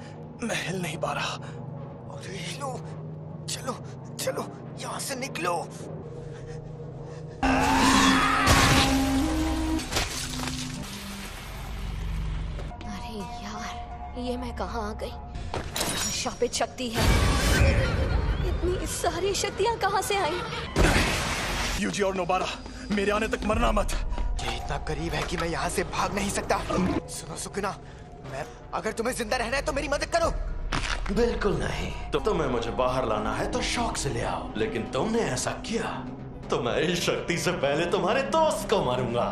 मैं हिल नहीं पा रहा। अरे हिलो, चलो चलो यहाँ से निकलो। अरे यार, ये मैं कहाँ आ गई? यहाँ शापित शक्ति है। इतनी सारी शक्तियाँ कहाँ से आई? यूजी और नोबारा, मेरे आने तक मरना मत। ये इतना करीब है कि मैं यहाँ से भाग नहीं सकता। सुनो सुकुना, अगर तुम्हें जिंदा रहना है तो मेरी मदद करो। बिल्कुल नहीं। तो तुम्हें मुझे बाहर लाना है तो शौक से ले आओ, लेकिन तुमने ऐसा किया तो मैं इस शक्ति से पहले तुम्हारे दोस्त को मारूंगा,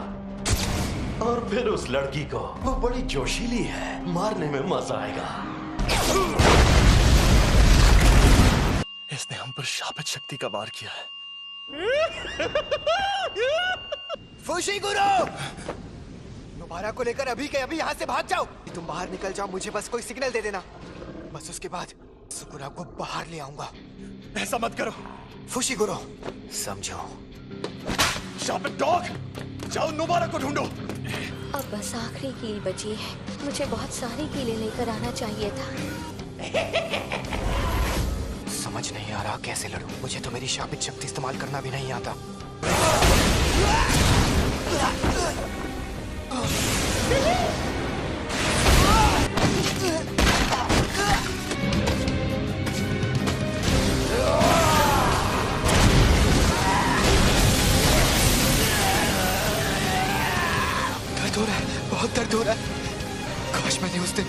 और फिर उस लड़की को। वो बड़ी जोशीली है, मारने में मजा आएगा। इसने हम पर शापित शक्ति का वार किया है। फुशिगुरो! नोबारा को लेकर अभी के अभी यहाँ से भाग जाओ। तुम बाहर निकल जाओ, मुझे बस कोई सिग्नल दे देना। बस उसके बाद सुकुना को बाहर ले आऊंगा। ऐसा मत करो फुशिगुरो, समझो। शापित डॉग, जाओ नोबारा को ढूंढो। अब बस आखिरी कील बची है। मुझे बहुत सारी कीलें लेकर आना चाहिए था। समझ नहीं आ रहा कैसे लड़ूं। मुझे तो मेरी शापित शक्ति इस्तेमाल करना भी नहीं आता। दर्द हो रहा है, बहुत दर्द हो रहा है। काश मैंने उस दिन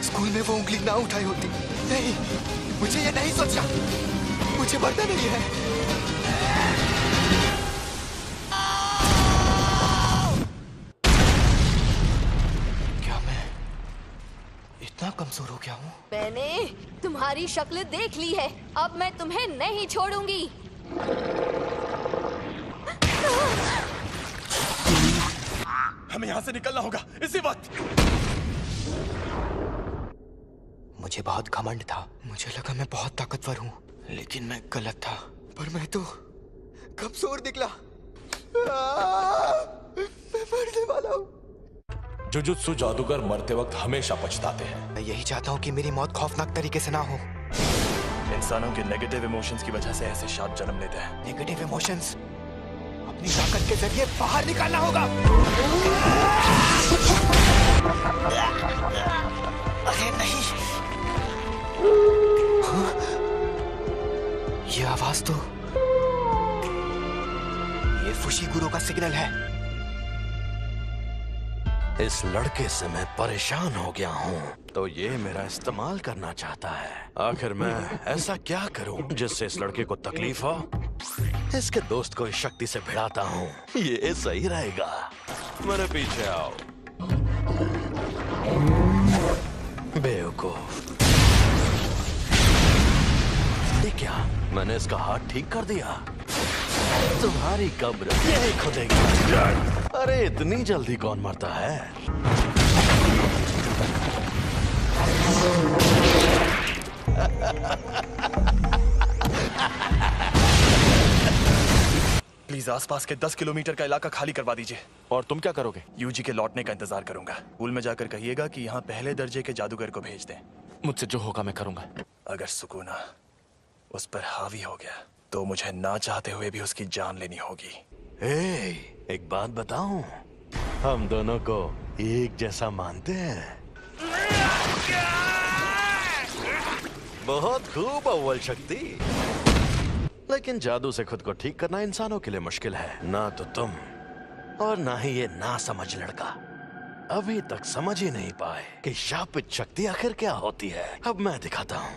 स्कूल में वो उंगली ना उठाई होती। नहीं, मुझे ये नहीं सोचना। मुझे मरना नहीं है। क्या मैं इतना कमजोर हो गया हूँ? मैंने तुम्हारी शक्ल देख ली है। अब मैं तुम्हें नहीं छोड़ूंगी। हमें यहाँ से निकलना होगा इसी वक्त। मुझे बहुत घमंड था। मुझे लगा मैं बहुत ताकतवर हूँ, लेकिन मैं गलत था। पर मैं तो कमजोर निकला। मैं मरने वाला हूँ। जुजुत्सु जादूगर मरते वक्त हमेशा पछताते हैं। मैं यही चाहता हूँ कि मेरी मौत खौफनाक तरीके से ना हो। इंसानों के नेगेटिव इमोशंस की वजह से ऐसे शाप जन्म लेते हैं। नेगेटिव इमोशंस अपनी ताकत के जरिए बाहर निकालना होगा। अरे नहीं, हाँ? ये आवाज तो ये फुशिगुरो का सिग्नल है। इस लड़के से मैं परेशान हो गया हूँ, तो ये मेरा इस्तेमाल करना चाहता है। आखिर मैं ऐसा क्या करूँ जिससे इस लड़के को तकलीफ हो? इसके दोस्त को इस शक्ति से भिड़ाता हूँ, ये सही रहेगा। मेरे पीछे आओ बेवकूफ। ये क्या, मैंने इसका हाथ ठीक कर दिया? तुम्हारी कब्र यही खुदेगी। अरे इतनी जल्दी कौन मरता है? प्लीज आसपास के 10 किलोमीटर का इलाका खाली करवा दीजिए। और तुम क्या करोगे? यूजी के लौटने का इंतजार करूंगा। स्कूल में जाकर कहिएगा कि यहाँ पहले दर्जे के जादूगर को भेज दें। मुझसे जो होगा मैं करूंगा। अगर सुकूना उस पर हावी हो गया तो मुझे ना चाहते हुए भी उसकी जान लेनी होगी। एक बात बताऊं, हम दोनों को एक जैसा मानते हैं। बहुत खूब अव्वल शक्ति, लेकिन जादू से खुद को ठीक करना इंसानों के लिए मुश्किल है। ना तो तुम और ना ही ये ना समझ लड़का अभी तक समझ ही नहीं पाए कि शापित शक्ति आखिर क्या होती है। अब मैं दिखाता हूं।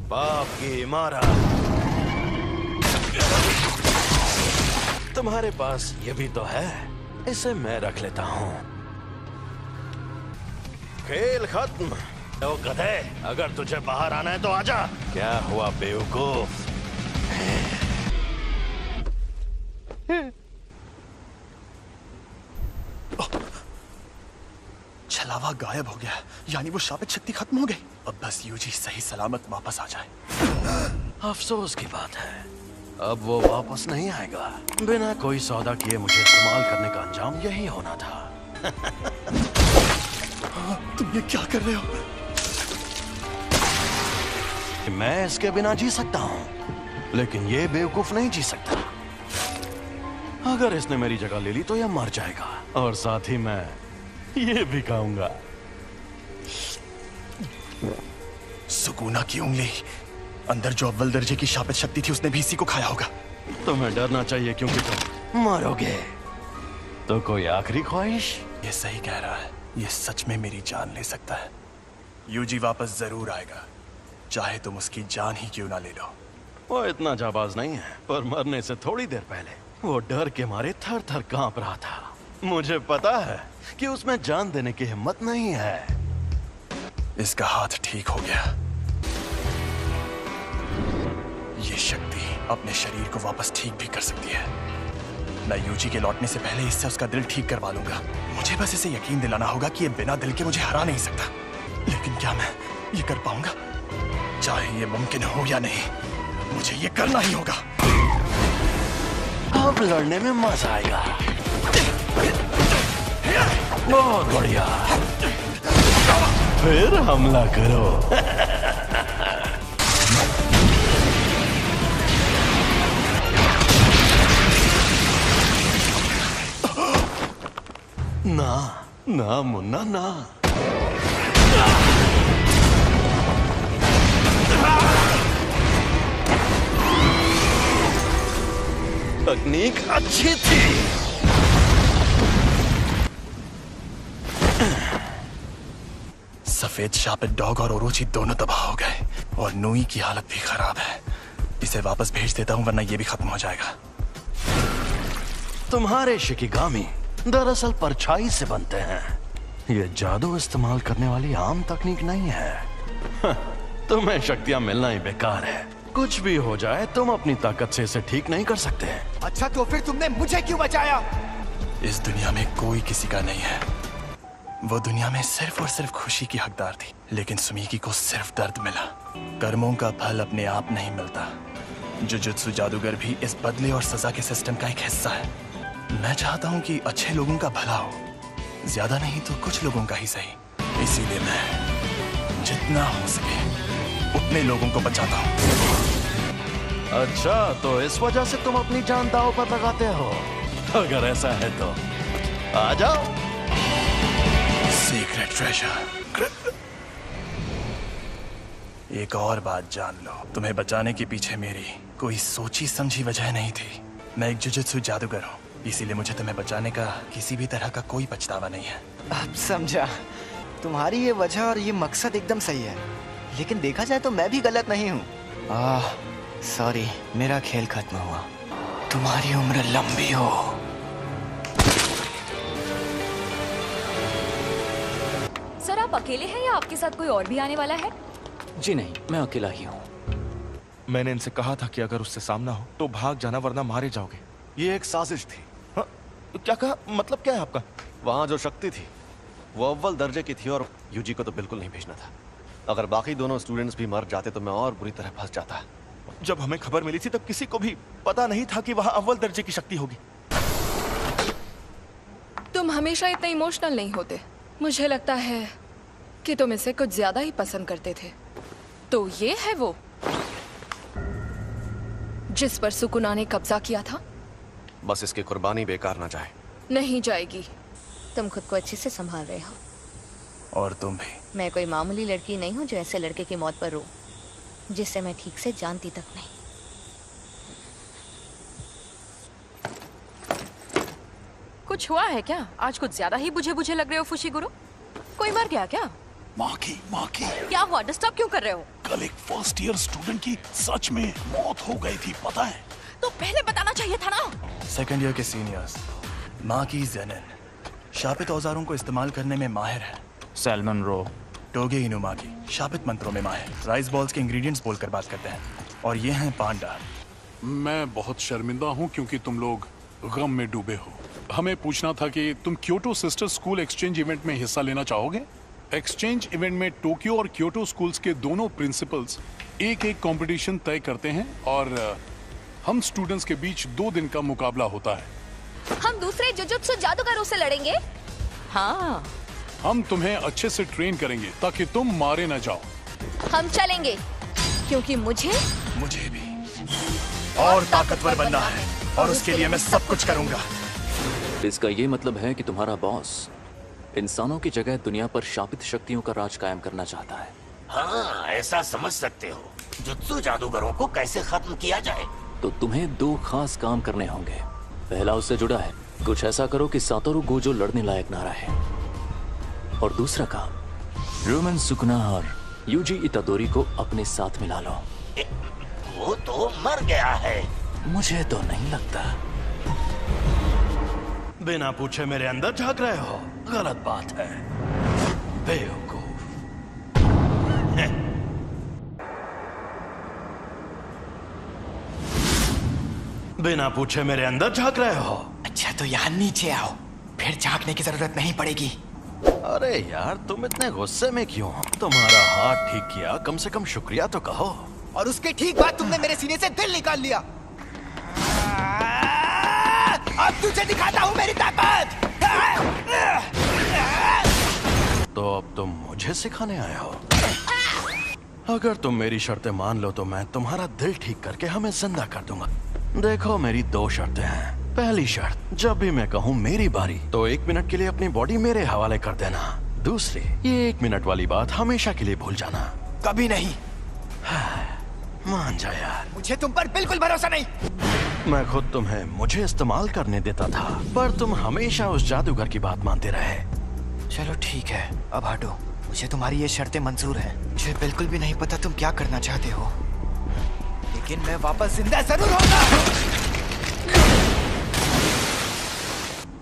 पाप की इमारत। तुम्हारे पास ये भी तो है, इसे मैं रख लेता हूं। खेल खत्म। तो गधे, अगर तुझे बाहर आना है तो आजा। क्या हुआ बेवकूफ? छलावा गायब हो गया, यानी वो शापित शक्ति खत्म हो गई। अब बस यूजी सही सलामत वापस आ जाए। अफसोस की बात है, अब वो वापस नहीं आएगा। बिना कोई सौदा किए मुझे इस्तेमाल करने का अंजाम यही होना था। तुम ये क्या कर रहे हो? मैं इसके बिना जी सकता हूं, लेकिन ये बेवकूफ नहीं जी सकता। अगर इसने मेरी जगह ले ली तो यह मर जाएगा, और साथ ही मैं ये भी खाऊंगा। सुकूना की उंगली, अंदर जो अव्वल दर्जे की शापित शक्ति थी उसने भी इसी को खाया होगा। तुम्हें डरना चाहिए क्योंकि तुम मरोगे। तो कोई आखिरी ख्वाहिश? ये सही कह रहा है, ये सच में मेरी जान ले सकता है। यूजी वापस जरूर आएगा, चाहे तुम उसकी जान ही क्यों ना ले लो। वो इतना जाबाज नहीं है, पर मरने से थोड़ी देर पहले वो डर के मारे थर थर कांप रहा था। मुझे पता है कि उसमें जान देने की हिम्मत नहीं है। इसका हाथ ठीक हो गया। ये शक्ति अपने शरीर को वापस ठीक भी कर सकती है। मैं यूजी के लौटने से पहले इससे उसका दिल ठीक करवा लूंगा। मुझे बस इसे यकीन दिलाना होगा कि ये बिना दिल के मुझे हरा नहीं सकता। लेकिन क्या मैं ये कर पाऊंगा? चाहे ये मुमकिन हो या नहीं, मुझे ये करना ही होगा। अब लड़ने में मजा आएगा। बहुत बढ़िया, फिर हमला करो। ना ना मुन्ना ना। तकनीक अच्छी थी। सफेद शापित डॉग और ओरोची दोनों तबाह हो गए, और नूई की हालत भी खराब है। इसे वापस भेज देता हूं, वरना ये भी खत्म हो जाएगा। तुम्हारे शिकिगामी दरअसल परछाई से बनते हैं। ये जादू इस्तेमाल करने वाली आम तकनीक नहीं है। तुम्हें शक्तियां मिलना ही बेकार है। कुछ भी हो जाए, तुम अपनी ताकत से इसे ठीक नहीं कर सकते। अच्छा, तो फिर तुमने मुझे क्यों बचाया? इस दुनिया में कोई किसी का नहीं है। वो दुनिया में सिर्फ और सिर्फ खुशी की हकदार थी, लेकिन सुमीकी को सिर्फ दर्द मिला। कर्मों का फल अपने आप नहीं मिलता। जुजुत्सु जादूगर भी इस बदले और सजा के सिस्टम का एक हिस्सा है। मैं चाहता हूँ कि अच्छे लोगों का भला हो, ज्यादा नहीं तो कुछ लोगों का ही सही। इसीलिए मैं जितना हो सके उतने लोगों को बचाता हूँ। अच्छा, तो इस वजह से तुम अपनी जान दांव पर लगाते हो? अगर ऐसा है तो आ जाओ। Secret treasure. एक और बात जान लो, तुम्हें बचाने के पीछे मेरी कोई सोची समझी वजह नहीं थी। मैं एक जुजुत्सु जादूगर हूँ, इसीलिए मुझे तुम्हें बचाने का किसी भी तरह का कोई पछतावा नहीं है। अब समझा। तुम्हारी ये वजह और ये मकसद एकदम सही है, लेकिन देखा जाए तो मैं भी गलत नहीं हूँ। सॉरी, मेरा खेल खत्म हुआ। तुम्हारी उम्र लंबी हो। सर, आप अकेले हैं या आपके साथ कोई और भी आने वाला है? जी नहीं, मैं अकेला ही हूँ। मैंने इनसे कहा था कि अगर उससे सामना हो तो भाग जाना, वरना मारे जाओगे। ये एक साजिश थी। हाँ? क्या कहा? मतलब क्या है आपका? वहां जो शक्ति थी वो अव्वल दर्जे की थी, और यूजी को तो बिल्कुल नहीं भेजना था। अगर बाकी दोनों स्टूडेंट्स भी मर जाते तो मैं और बुरी तरह फंस जाता। जब हमें खबर मिली थी तब किसी को भी पता नहीं था कि वहां अव्वल दर्जे की शक्ति होगी। तुम हमेशा इतने इमोशनल नहीं होते। मुझे लगता है कि तुम इसे कुछ ज्यादा ही पसंद करते थे। तो ये है वो जिस पर सुकुना ने कब्जा किया था? बस इसकी कुर्बानी बेकार ना जाए। नहीं जाएगी। तुम खुद को अच्छे से संभाल रहे हो। और तुम भी। मैं कोई मामूली लड़की नहीं हूँ जो ऐसे लड़के की मौत पर रो, जिसे मैं ठीक से जानती तक नहीं। कुछ हुआ है क्या? आज कुछ ज्यादा ही बुझे बुझे लग रहे हो फुशिगुरु। कोई मर गया क्या? माँ की क्या हुआ? डिस्टर्ब क्यों कर रहे हो? कल एक फर्स्ट ईयर स्टूडेंट की सच में मौत हो गई थी, पता है? तो पहले बताना चाहिए था ना। सेकंड ईयर के सीनियर्स माँ की जेनन शापित औजारों को इस्तेमाल करने में माहिर है। सैल्मन रो टोगे इनुमागी शापित मंत्रों में माहिर, राइस बॉल्स के इंग्रेडिएंट्स बोलकर बात करते हैं। और ये हैं पांडा। मैं बहुत शर्मिंदा हूँ क्योंकि तुम लोग गम में डूबे हो। हमें पूछना था कि तुम Kyoto sister school exchange event में हिस्सा लेना चाहोगे? एक्सचेंज इवेंट में टोक्यो और क्योटो स्कूल्स के दोनों प्रिंसिपल्स एक एक कंपटीशन तय करते हैं और हम स्टूडेंट्स के बीच 2 दिन का मुकाबला होता है। हम दूसरे जुजुत्सु जादूगरों से लड़ेंगे? हाँ। हम तुम्हें अच्छे से ट्रेन करेंगे ताकि तुम मारे न जाओ। हम चलेंगे क्योंकि मुझे भी और ताकतवर बनना है और उसके लिए मैं सब कुछ करूंगा। इसका ये मतलब है कि तुम्हारा बॉस इंसानों की जगह दुनिया पर शापित शक्तियों का राज कायम करना चाहता है। हाँ, ऐसा समझ सकते हो। जुत्सु जादूगरों को कैसे खत्म किया जाए? तो तुम्हें 2 खास काम करने होंगे। पहला उससे जुड़ा है, कुछ ऐसा करो कि सातोरु गोजो लड़ने लायक ना रहे। और दूसरा काम, रोमन सुकुना और यूजी इतादोरी को अपने साथ मिला लो। वो तो मर गया है। मुझे तो नहीं लगता। बिना पूछे मेरे अंदर झांक रहे हो, गलत बात है, बेवकूफ। बिना पूछे मेरे अंदर झांक रहे हो। अच्छा तो यहाँ नीचे आओ, फिर झांकने की जरूरत नहीं पड़ेगी। अरे यार तुम इतने गुस्से में क्यों? तुम्हारा हाथ ठीक किया, कम से कम शुक्रिया तो कहो। और उसके ठीक बाद तुमने मेरे सीने से दिल निकाल लिया। अब तुझे दिखाता हूँ मेरी ताकत। तो अब तुम मुझे सिखाने आए हो? अगर तुम मेरी शर्तें मान लो तो मैं तुम्हारा दिल ठीक करके हमें जिंदा कर दूंगा। देखो मेरी 2 शर्तें हैं। पहली शर्त, जब भी मैं कहूँ मेरी बारी तो 1 मिनट के लिए अपनी बॉडी मेरे हवाले कर देना। दूसरी, ये 1 मिनट वाली बात हमेशा के लिए भूल जाना। कभी नहीं। मान जा यार। मुझे तुम पर बिल्कुल भरोसा नहीं। मैं खुद तुम्हें मुझे इस्तेमाल करने देता था, पर तुम हमेशा उस जादूगर की बात मानते रहे। चलो ठीक है, अब हटो। मुझे तुम्हारी ये शर्तें मंजूर हैं। मुझे बिल्कुल भी नहीं पता तुम क्या करना चाहते हो, लेकिन मैं वापस जिंदा जरूर होगा।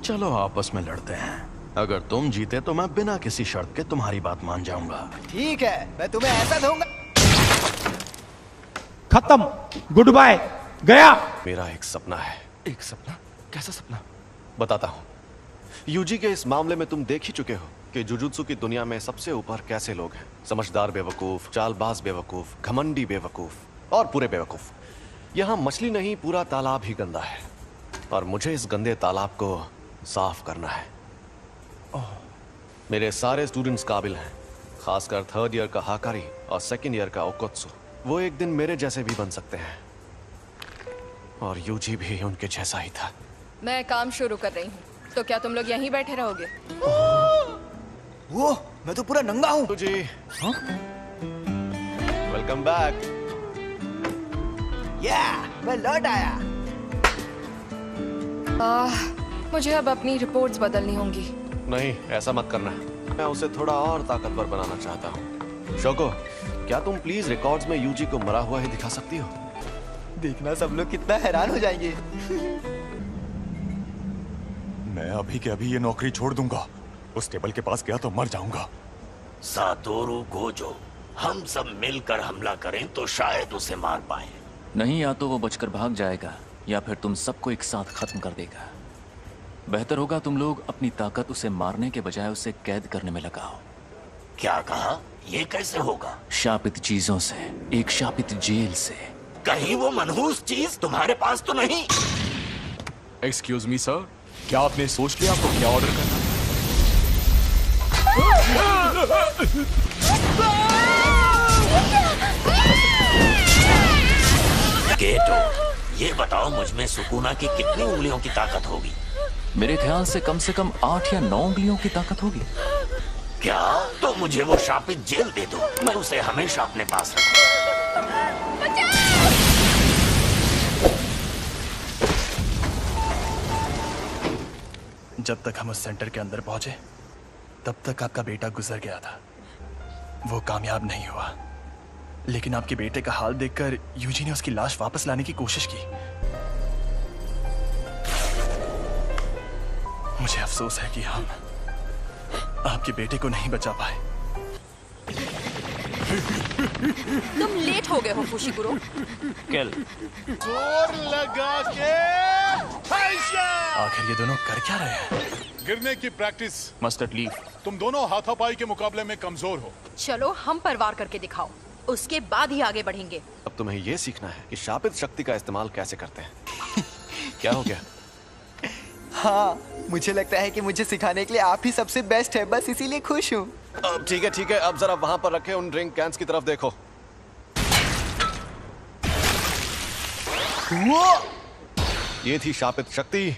चलो आपस में लड़ते हैं। अगर तुम जीते तो मैं बिना किसी शर्त के तुम्हारी बात मान जाऊंगा। ठीक है, मैं तुम्हें ऐसा दूंगा। खत्म, गुड बाय, गया। मेरा एक सपना है। एक सपना? कैसा सपना? बताता हूँ। यूजी के इस मामले में तुम देख ही चुके हो कि जुजुत्सु की दुनिया में सबसे ऊपर कैसे लोग हैं। समझदार बेवकूफ, चालबाज बेवकूफ, घमंडी बेवकूफ और पूरे बेवकूफ। यहाँ मछली नहीं, पूरा तालाब ही गंदा है और मुझे इस गंदे तालाब को साफ करना है। मेरे सारे स्टूडेंट्स काबिल हैं, खासकर 3rd ईयर का हाकारी और 2nd ईयर का ओकोत्सु। वो एक दिन मेरे जैसे भी बन सकते हैं और यूजी भी उनके जैसा ही था। मैं काम शुरू कर रही हूँ, तो क्या तुम लोग यहीं बैठे रहोगे? वो मैं तो पूरा नंगा हूँ। जी वेलकम बैक। मैं लौट आया। मुझे अब अपनी रिपोर्ट्स बदलनी होंगी। नहीं, ऐसा मत करना। मैं उसे थोड़ा और ताकतवर बनाना चाहता हूँ। शोको, क्या तुम प्लीज रिकॉर्ड्स में यूजी को मरा हुआ ही दिखा सकती हो? देखना सब लोग कितना हैरान हो जाएंगे। मैं अभी के अभी ये नौकरी छोड़ दूंगा। उस टेबल के पास गया तो मर जाऊंगा। सातोरु गोजो, हम सब मिलकर हमला करें तो शायद उसे मार पाए। नहीं, या तो वो बचकर भाग जाएगा या फिर तुम सबको एक साथ खत्म कर देगा। बेहतर होगा तुम लोग अपनी ताकत उसे मारने के बजाय उसे कैद करने में लगाओ। क्या कहा? ये कैसे होगा? शापित चीजों से, एक शापित जेल से। कहीं वो मनहूस चीज तुम्हारे पास तो नहीं? एक्सक्यूज मी सर, क्या आपने सोच लिया आपको क्या ऑर्डर करना? गेटो, ये बताओ मुझ में सुकूना की कितनी उंगलियों की ताकत होगी? मेरे ख्याल से कम 8 या 9 उंगलियों की ताकत होगी। क्या? तो मुझे वो शापित जेल दे दो, मैं उसे हमेशा अपने पास रखूं। जब तक हम उस सेंटर के अंदर पहुंचे तब तक आपका बेटा गुजर गया था। वो कामयाब नहीं हुआ, लेकिन आपके बेटे का हाल देखकर यूजी ने उसकी लाश वापस लाने की कोशिश की। मुझे अफसोस है कि हम आपके बेटे को नहीं बचा पाए। तुम लेट हो गए हो फुशिगुरो। किल। जोर लगा के आखिर ये दोनों कर क्या रहे हैं? गिरने की प्रैक्टिस। Mustard leaf. तुम दोनों हाथापाई के मुकाबले में कमजोर हो। चलो हम पर वार करके दिखाओ, उसके बाद ही आगे बढ़ेंगे। अब तुम्हें ये सीखना है कि शापित शक्ति का इस्तेमाल कैसे करते हैं। क्या हो गया? हाँ, मुझे लगता है कि मुझे सिखाने के लिए आप ही सबसे बेस्ट है, बस इसीलिए खुश हूँ। अब ठीक है, अब जरा वहां पर रखे उन ड्रिंक कैंस की तरफ देखो। ये थी शापित शक्ति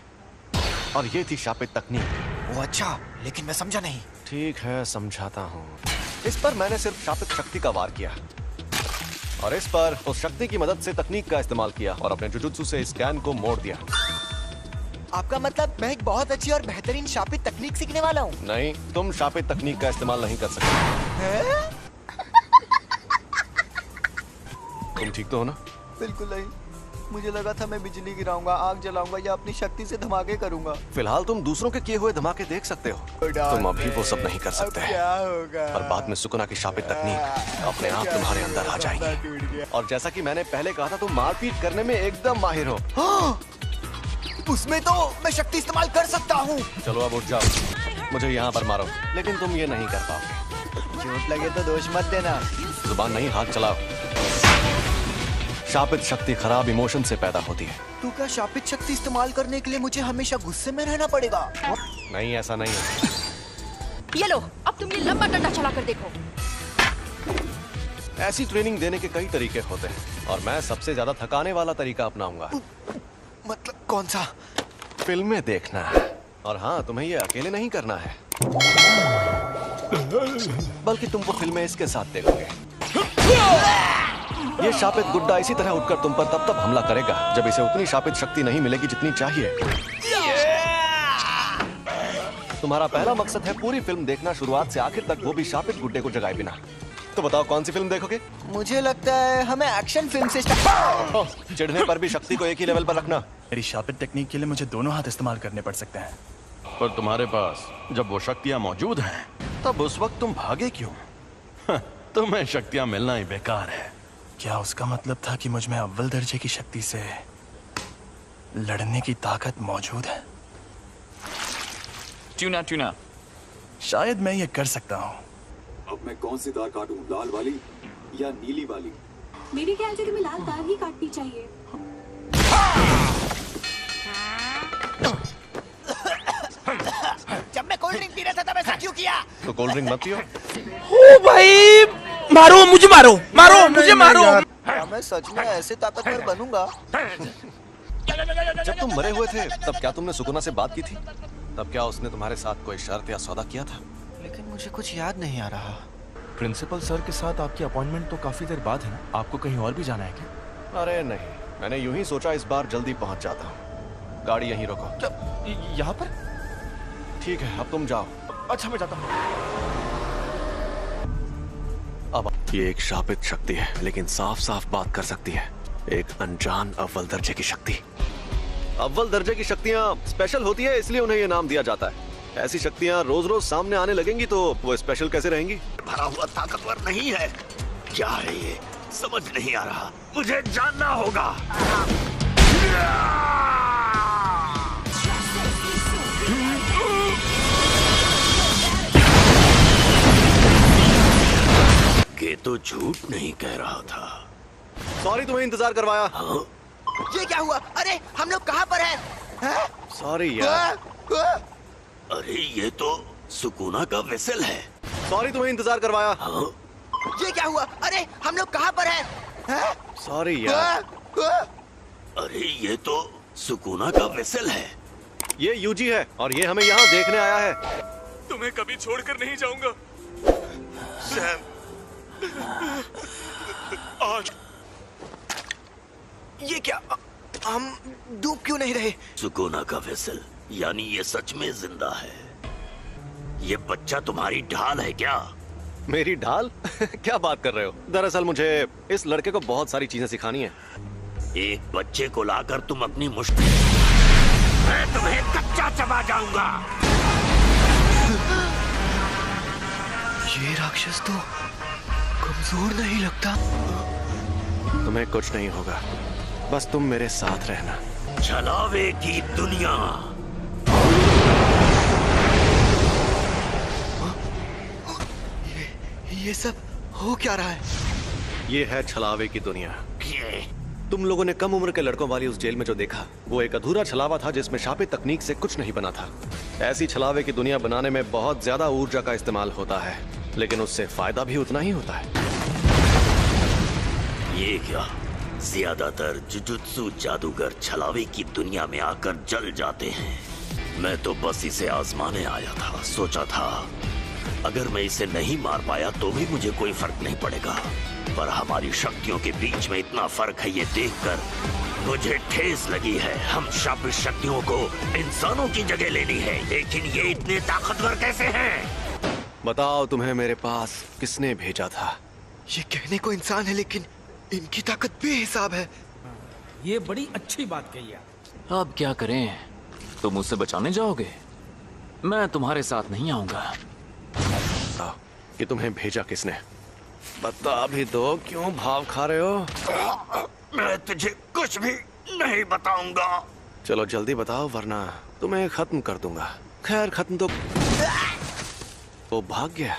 और ये थी शापित तकनीक। वो अच्छा, लेकिन मैं समझा नहीं। ठीक है, समझाता हूँ। इस पर मैंने सिर्फ शापित शक्ति का वार किया और इस पर उस शक्ति की मदद से तकनीक का इस्तेमाल किया और अपने जुजुत्सु से इस कैन को मोड़ दिया। आपका मतलब मैं एक बहुत अच्छी और बेहतरीन शापित तकनीक सीखने वाला हूँ? नहीं, तुम शापित तकनीक का इस्तेमाल नहीं कर सकते। तुम ठीक तो हो ना? बिल्कुल नहीं, मुझे लगा था मैं बिजली गिराऊंगा, आग जलाऊंगा या अपनी शक्ति से धमाके करूंगा। फिलहाल तुम दूसरों के किए हुए धमाके देख सकते हो, तुम अभी वो सब नहीं कर सकते। क्या होगा? पर बाद में सुकुना की शापित तकनीक अपने आप तुम्हारे अंदर आ जाएगी। और जैसा कि मैंने पहले कहा था, तुम मारपीट करने में एकदम माहिर हो। उसमें तो मैं शक्ति इस्तेमाल कर सकता हूँ। चलो अब उठ जाओ, मुझे यहाँ पर मारो, लेकिन तुम ये नहीं कर पाओगे। चोट लगे तो दोष मत देना। जुबान नहीं, हाथ चलाओ। शापित शक्ति खराब इमोशन से पैदा होती है। तो क्या शापित शक्ति इस्तेमाल करने के लिए मुझे हमेशा गुस्से में रहना पड़ेगा? नहीं, ऐसा नहीं है। ये लो, अब तुम ये लंबा डंडा चला कर देखो। ऐसी ट्रेनिंग देने के कई तरीके होते हैं और मैं सबसे ज्यादा थकाने वाला तरीका अपनाऊंगा। मतलब कौन सा? फिल्में देखना। और हाँ, तुम्हें ये अकेले नहीं करना है, बल्कि तुम वो फिल्में इसके साथ देखोगे। ये शापित गुड्डा इसी तरह उठकर तुम पर तब हमला करेगा जब इसे उतनी शापित शक्ति नहीं मिलेगी जितनी चाहिए। तुम्हारा पहला मकसद है पूरी फिल्म देखना, शुरुआत से आखिर तक, वो भी शापित गुड्डे को जगाए बिना। तो बताओ कौन सी फिल्म देखोगे? मुझे लगता है हमें एक्शन फिल्म से चिढ़ने पर भी शक्ति को एक ही लेवल पर रखना। मेरी शापित टेक्निक के लिए मुझे दोनों हाथ इस्तेमाल करने पड़ सकते हैं। पर तुम्हारे पास जब वो शक्तियां मौजूद हैं, तब उस वक्त तुम भागे क्यों? तुम्हें शक्तियां मिलना ही बेकार है। क्या उसका मतलब था कि मुझ में अव्वल दर्जे की शक्ति से लड़ने की ताकत मौजूद है? ट्यूना शायद मैं ये कर सकता हूँ। अब मैं कौन सी तार काटूं, लाल वाली या नीली वाली? मेरे ख्याल से तुम्हें लाल तार ही काटनी चाहिए। जब मैं कोल्ड ड्रिंक पी रहा था तब ऐसा क्यों किया? तो कोल्ड ड्रिंक मत पियो। ओ भाई, मारो मुझे, मारो मुझे, मारो। क्या मैं सच में ऐसे ताकतवर बनूंगा? जब तुम मरे हुए थे तब क्या तुमने सुकुना से बात की थी? तब क्या उसने तुम्हारे साथ कोई शर्त या सौदा किया था? लेकिन मुझे कुछ याद नहीं आ रहा। प्रिंसिपल सर के साथ आपकी अपॉइंटमेंट तो काफी देर बाद है ना? आपको कहीं और भी जाना है क्या? अरे नहीं, मैंने यूं ही सोचा इस बार जल्दी पहुंच जाता हूँ। गाड़ी यहीं रोको। यहाँ पर? ठीक है, अब तुम जाओ। अच्छा, मैं जाता हूँ। अब ये एक शापित शक्ति है, लेकिन साफ साफ बात कर सकती है। एक अनजान अव्वल दर्जे की शक्ति। अव्वल दर्जे की शक्तियाँ स्पेशल होती है, इसलिए उन्हें ये नाम दिया जाता है। ऐसी शक्तियाँ रोज रोज सामने आने लगेंगी तो वो स्पेशल कैसे रहेंगी? भरा हुआ ताकतवर नहीं है। क्या है ये? समझ नहीं आ रहा, मुझे जानना होगा। ये तो झूठ नहीं कह रहा था। सॉरी तुम्हें इंतजार करवाया। ये क्या हुआ? अरे हम लोग कहाँ पर हैं? सॉरी यार। अरे ये तो सुकुना का वेसल है। सॉरी तुम्हें इंतजार करवाया। ये क्या हुआ? अरे हम लोग कहाँ पर हैं? सॉरी यार। अरे ये तो सुकूना का वेसल है। ये यूजी है और ये हमें यहाँ देखने आया है। तुम्हें कभी छोड़कर नहीं जाऊंगा सैम। आज ये क्या? हम डूब क्यों नहीं रहे? सुकूना का वेसल, यानी ये सच में जिंदा है। ये बच्चा तुम्हारी ढाल है क्या? मेरी ढाल? क्या बात कर रहे हो? दरअसल मुझे इस लड़के को बहुत सारी चीजें सिखानी है। एक बच्चे को लाकर तुम अपनी मुश्किल, मैं तुम्हें कच्चा चबा जाऊंगा। ये राक्षस तो कमजोर नहीं लगता। तुम्हें कुछ नहीं होगा, बस तुम मेरे साथ रहना। छलावे की दुनिया। ये सब हो क्या रहा है? ये है छलावे की दुनिया। तुम लोगों ने कम उम्र के लड़कों वाली उस जेल में जो देखा, वो एक अधूरा छलावा था जिसमें शापित तकनीक से कुछ नहीं बना था। ऐसी छलावे की दुनिया बनाने में बहुत ज्यादा ऊर्जा का इस्तेमाल होता है, लेकिन उससे फायदा भी उतना ही होता है। ये क्या? ज्यादातर जुजुत्सु जादूगर छलावे की दुनिया में आकर जल जाते हैं। मैं तो बस इसे आजमाने आया था। सोचा था अगर मैं इसे नहीं मार पाया तो भी मुझे कोई फर्क नहीं पड़ेगा, पर हमारी शक्तियों के बीच में इतना फर्क है, ये देखकर मुझे ठेस लगी है। हम शापित शक्तियों को इंसानों की जगह लेनी है, लेकिन ये इतने ताकतवर कैसे हैं? बताओ तुम्हें मेरे पास किसने भेजा था? ये कहने को इंसान है, लेकिन इनकी ताकत बेहिसाब है। ये बड़ी अच्छी बात कही है। अब क्या करें? तुम मुझसे बचाने जाओगे? मैं तुम्हारे साथ नहीं आऊंगा। कि तुम्हें भेजा किसने? बता भी दो, क्यों भाव खा रहे हो? मैं तुझे कुछ भी नहीं बताऊंगा। चलो जल्दी बताओ, वरना तुम्हें खत्म कर दूंगा। खैर खत्म तो वो भाग गया।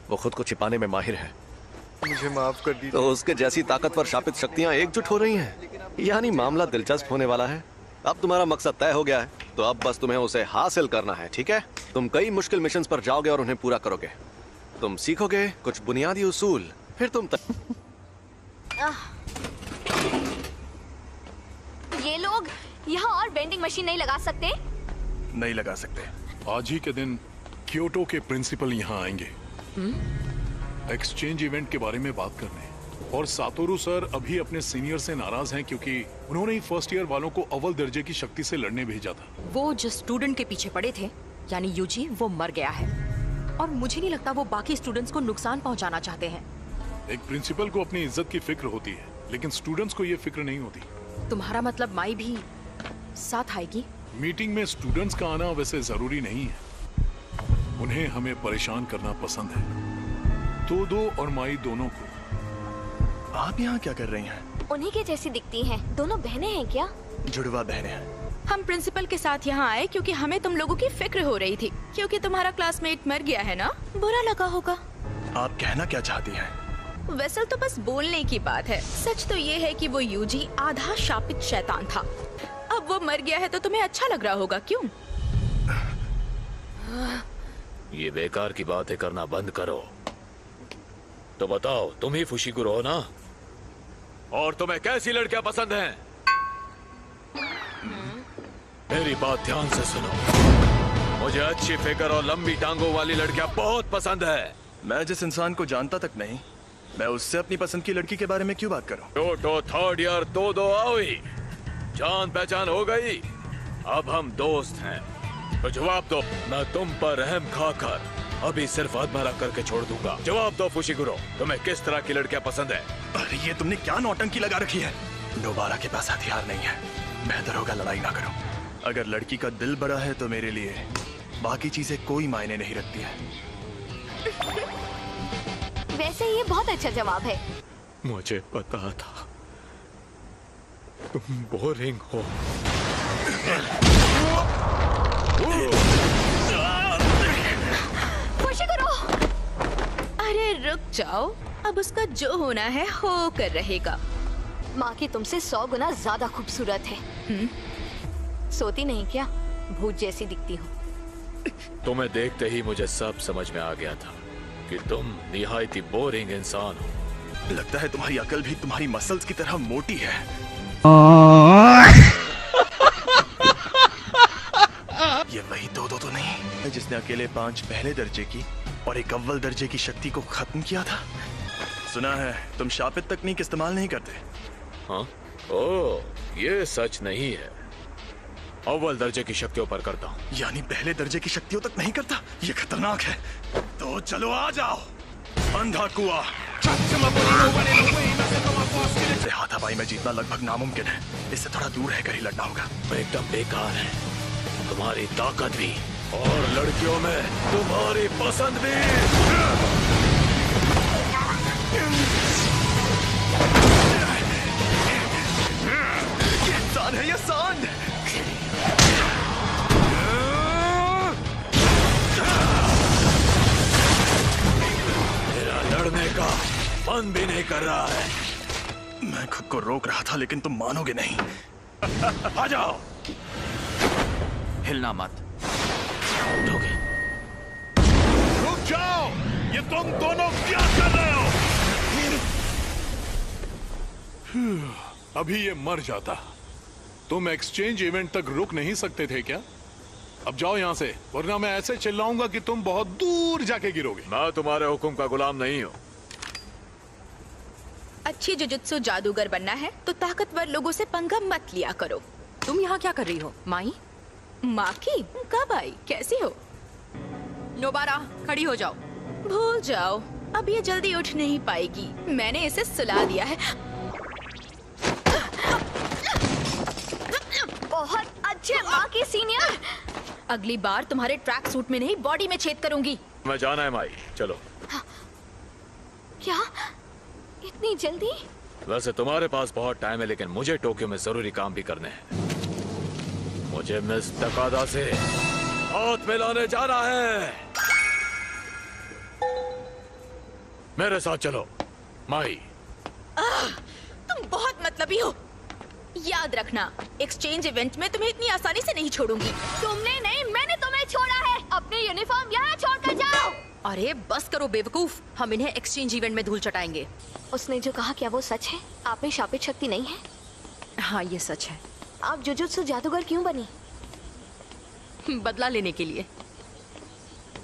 वो खुद को छिपाने में माहिर है। मुझे माफ कर दीजिए। तो उसके जैसी ताकतवर शापित शक्तियां एकजुट हो रही हैं। यानी मामला दिलचस्प होने वाला है। अब तुम्हारा मकसद तय हो गया है, तो अब बस तुम्हें उसे हासिल करना है, ठीक है? तुम कई मुश्किल मिशंस पर जाओगे और उन्हें पूरा करोगे। तुम सीखोगे कुछ बुनियादी उसूल, फिर तुम ये लोग यहाँ और बेंडिंग मशीन नहीं लगा सकते? नहीं लगा सकते। आज ही के दिन क्योटो के प्रिंसिपल यहाँ आएंगे एक्सचेंज इवेंट के बारे में बात करने। और सातोरू सर अभी अपने सीनियर से नाराज हैं क्योंकि उन्होंने ही फर्स्ट ईयर वालों को अव्वल दर्जे की शक्ति से लड़ने भेजा था। वो जो स्टूडेंट के पीछे पड़े थे, यानी यूजी, वो मर गया है और मुझे नहीं लगता वो बाकी स्टूडेंट्स को नुकसान पहुंचाना चाहते हैं। एक प्रिंसिपल को अपनी इज्जत की फिक्र होती है, लेकिन स्टूडेंट्स को ये फिक्र नहीं होती। तुम्हारा मतलब माई भी साथ आएगी? मीटिंग में स्टूडेंट्स का आना वैसे जरूरी नहीं है। उन्हें हमें परेशान करना पसंद है। तोदो और माई दोनों को। आप यहाँ क्या कर रही हैं? उन्हीं के जैसी दिखती हैं। दोनों बहनें हैं क्या? जुड़वा बहनें हैं। हम प्रिंसिपल के साथ यहाँ आए क्योंकि हमें तुम लोगों की फिक्र हो रही थी, क्योंकि तुम्हारा क्लासमेट मर गया है ना, बुरा लगा होगा। आप कहना क्या चाहती हैं? वेसल तो बस बोलने की बात है। सच तो ये है कि वो यूजी आधा शापित शैतान था। अब वो मर गया है तो तुम्हें अच्छा लग रहा होगा, क्यों? ये बेकार की बातें करना बंद करो। तो बताओ, तुम ही फुशिगुरो हो ना? और तुम्हें कैसी लड़कियां पसंद हैं? मेरी बात ध्यान से सुनो। मुझे अच्छी फिगर और लंबी टांगों वाली लड़कियां बहुत पसंद है। मैं जिस इंसान को जानता तक नहीं, मैं उससे अपनी पसंद की लड़की के बारे में क्यों बात करूं? क्योटो थर्ड ईयर तोदो आओई, जान पहचान हो गई। अब हम दोस्त हैं, तो जवाब दो। मैं तुम पर रहम खाकर अभी सिर्फ आत्महत्या करके छोड़ दूंगा। जवाब दो फुशिगुरो, तुम्हें किस तरह की लड़कियां पसंद है? अरे ये तुमने क्या नौटंकी लगा रखी है? दोबारा के पास हथियार नहीं है, बेहतर होगा लड़ाई ना करो। अगर लड़की का दिल बड़ा है तो मेरे लिए बाकी चीजें कोई मायने नहीं रखती है। वैसे ये बहुत अच्छा जवाब है। मुझे पता था तुम बोरिंग हो। अरे रुक जाओ, अब उसका जो होना है हो कर रहेगा। माँ की तुमसे 100 गुना ज्यादा खूबसूरत है। सोती नहीं क्या? भूत जैसी दिखती हो। तुम्हें देखते ही मुझे सब समझ में आ गया था कि तुम निहायती बोरिंग इंसान हो। लगता है तुम्हारी अकल भी तुम्हारी मसल्स की तरह मोटी है। ये वही दो तो नहीं जिसने अकेले 5 पहले दर्जे की और एक अव्वल दर्जे की शक्ति को खत्म किया था? सुना है तुम शापित तकनीक इस्तेमाल नहीं करते। हाँ? ओह, ये सच नहीं है। अव्वल दर्जे की शक्तियों पर करता हूँ। यानी पहले दर्जे की शक्तियों तक नहीं करता? ये खतरनाक है। तो चलो आ जाओ। अंधा कुआं। इससे हाथापाई में जीतना लगभग नामुमकिन है। इससे थोड़ा दूर रहकर ही लड़ना होगा। एकदम बेकार है। तुम्हारी ताकत भी और लड़कियों में तुम्हारी पसंद भी। ये इंसान है, ये सांड। मेरा लड़ने का मन भी नहीं कर रहा है। मैं खुद को रोक रहा था लेकिन तुम मानोगे नहीं। आ जाओ। हिलना मत। रुक जाओ! ये तुम दोनों क्या कर रहे हो? अभी ये मर जाता। तुम एक्सचेंज इवेंट तक रुक नहीं सकते थे क्या? अब जाओ यहाँ से, वरना मैं ऐसे चिल्लाऊंगा कि तुम बहुत दूर जाके गिरोगे। मैं तुम्हारे हुक्म का गुलाम नहीं हूँ। अच्छी जुजुत्सु जादूगर बनना है तो ताकतवर लोगों से पंगा मत लिया करो। तुम यहाँ क्या कर रही हो माई? माँ की? कब आई? कैसी हो? नोबारा, खड़ी हो जाओ। भूल जाओ, अब ये जल्दी उठ नहीं पाएगी। मैंने इसे सुला दिया है। बहुत अच्छे माँ की सीनियर। अगली बार तुम्हारे ट्रैक सूट में नहीं, बॉडी में छेद करूंगी। मैं जाना है माई, चलो। क्या? इतनी जल्दी? वैसे तुम्हारे पास बहुत टाइम है, लेकिन मुझे टोक्यो में जरूरी काम भी करने हैं। मुझे मिस तकादा से हाथ मिलाने जाना है। मेरे साथ चलो माई। तुम बहुत मतलबी हो। याद रखना, एक्सचेंज इवेंट में तुम्हें इतनी आसानी से नहीं छोड़ूंगी। तुमने नहीं, मैंने तुम्हें छोड़ा है। अपने यूनिफॉर्म यहाँ छोड़कर जाओ। अरे बस करो बेवकूफ, हम इन्हें एक्सचेंज इवेंट में धूल चटाएंगे। उसने जो कहा क्या वो सच है? आप में शापित शक्ति नहीं है? हाँ ये सच है। आप जुजुत्सु जादूगर क्यों बनी? बदला लेने के लिए।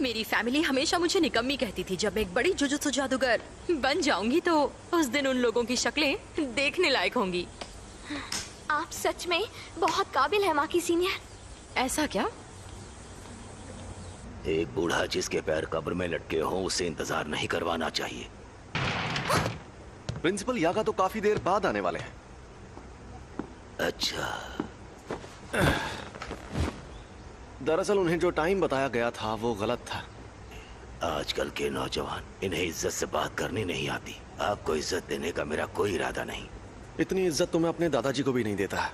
मेरी फैमिली हमेशा मुझे निकम्मी कहती थी। जब मैं एक बड़ी जुजुत्सु जादूगर बन जाऊंगी तो उस दिन उन लोगों की शक्लें देखने लायक होंगी। आप सच में बहुत काबिल है माँ की सीनियर। ऐसा क्या? एक बूढ़ा जिसके पैर कब्र में लटके हों उसे इंतजार नहीं करवाना चाहिए। प्रिंसिपल यागा तो काफी देर बाद आने वाले हैं। अच्छा। दरअसल उन्हें जो टाइम बताया गया था वो गलत था। आजकल के नौजवान, इन्हें इज्जत से बात करनी नहीं आती। आपको इज्जत देने का मेरा कोई इरादा नहीं। इतनी इज्जत तो मैं अपने दादाजी को भी नहीं देता।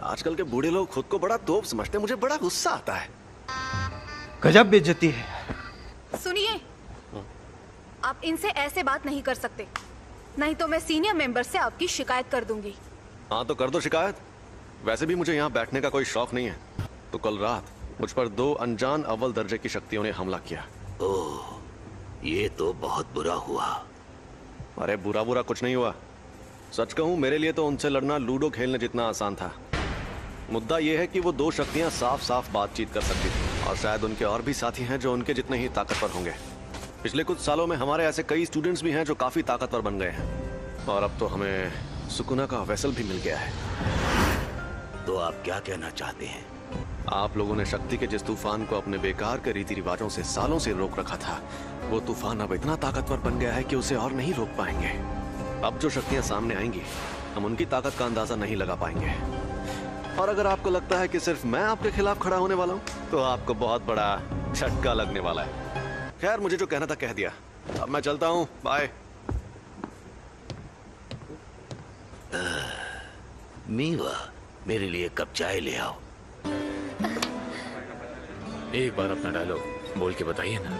आजकल के बूढ़े लोग खुद को बड़ा तोप समझते हैं। मुझे बड़ा गुस्सा आता है। गजब बेइज्जती है। सुनिए, आप इनसे ऐसे बात नहीं कर सकते, नहीं तो मैं सीनियर मेंबर से आपकी शिकायत कर दूंगी। हाँ तो कर दो शिकायत। वैसे भी मुझे यहाँ बैठने का कोई शौक नहीं है। तो कल रात मुझ पर 2 अनजान अव्वल दर्जे की शक्तियों ने हमला किया। ओह, ये तो बहुत बुरा हुआ। अरे बुरा बुरा कुछ नहीं हुआ। सच कहूँ मेरे लिए तो उनसे लड़ना लूडो खेलने जितना आसान था। मुद्दा यह है कि वो 2 शक्तियाँ साफ साफ बातचीत कर सकती थी, और शायद उनके और भी साथी हैं जो उनके जितने ही ताकतवर होंगे। पिछले कुछ सालों में हमारे ऐसे कई स्टूडेंट्स भी हैं जो काफी ताकतवर बन गए हैं, और अब तो हमें सुकुना का वेसल भी मिल गया है। तो आप क्या कहना चाहते हैं? आप लोगों ने शक्ति के जिस तूफान को अपने बेकार के रीति रिवाजों से सालों से रोक रखा था, वो तूफान अब इतना ताकतवर बन गया है कि उसे और नहीं रोक पाएंगे। अब जो शक्तियां सामने आएंगी, हम उनकी ताकत का अंदाजा नहीं लगा पाएंगे। और अगर आपको लगता है कि सिर्फ मैं आपके खिलाफ खड़ा होने वाला हूँ, तो आपको बहुत बड़ा झटका लगने वाला है। खैर, मुझे जो कहना था कह दिया। अब मैं चलता हूँ, बाय। मीवा, मेरे लिए कप चाय ले आओ। एक बार अपना डायलॉग बोल के बताइए ना।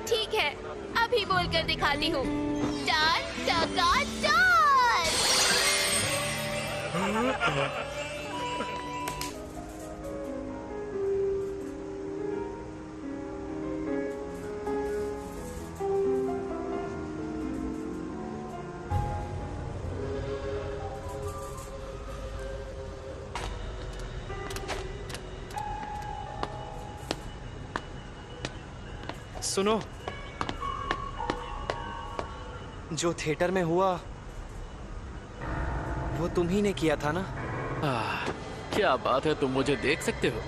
ठीक है, अभी बोलकर दिखाती हूँ। डाल टका डाल। सुनो, जो थिएटर में हुआ वो तुम ही ने किया था ना? क्या बात है, तुम मुझे देख सकते हो?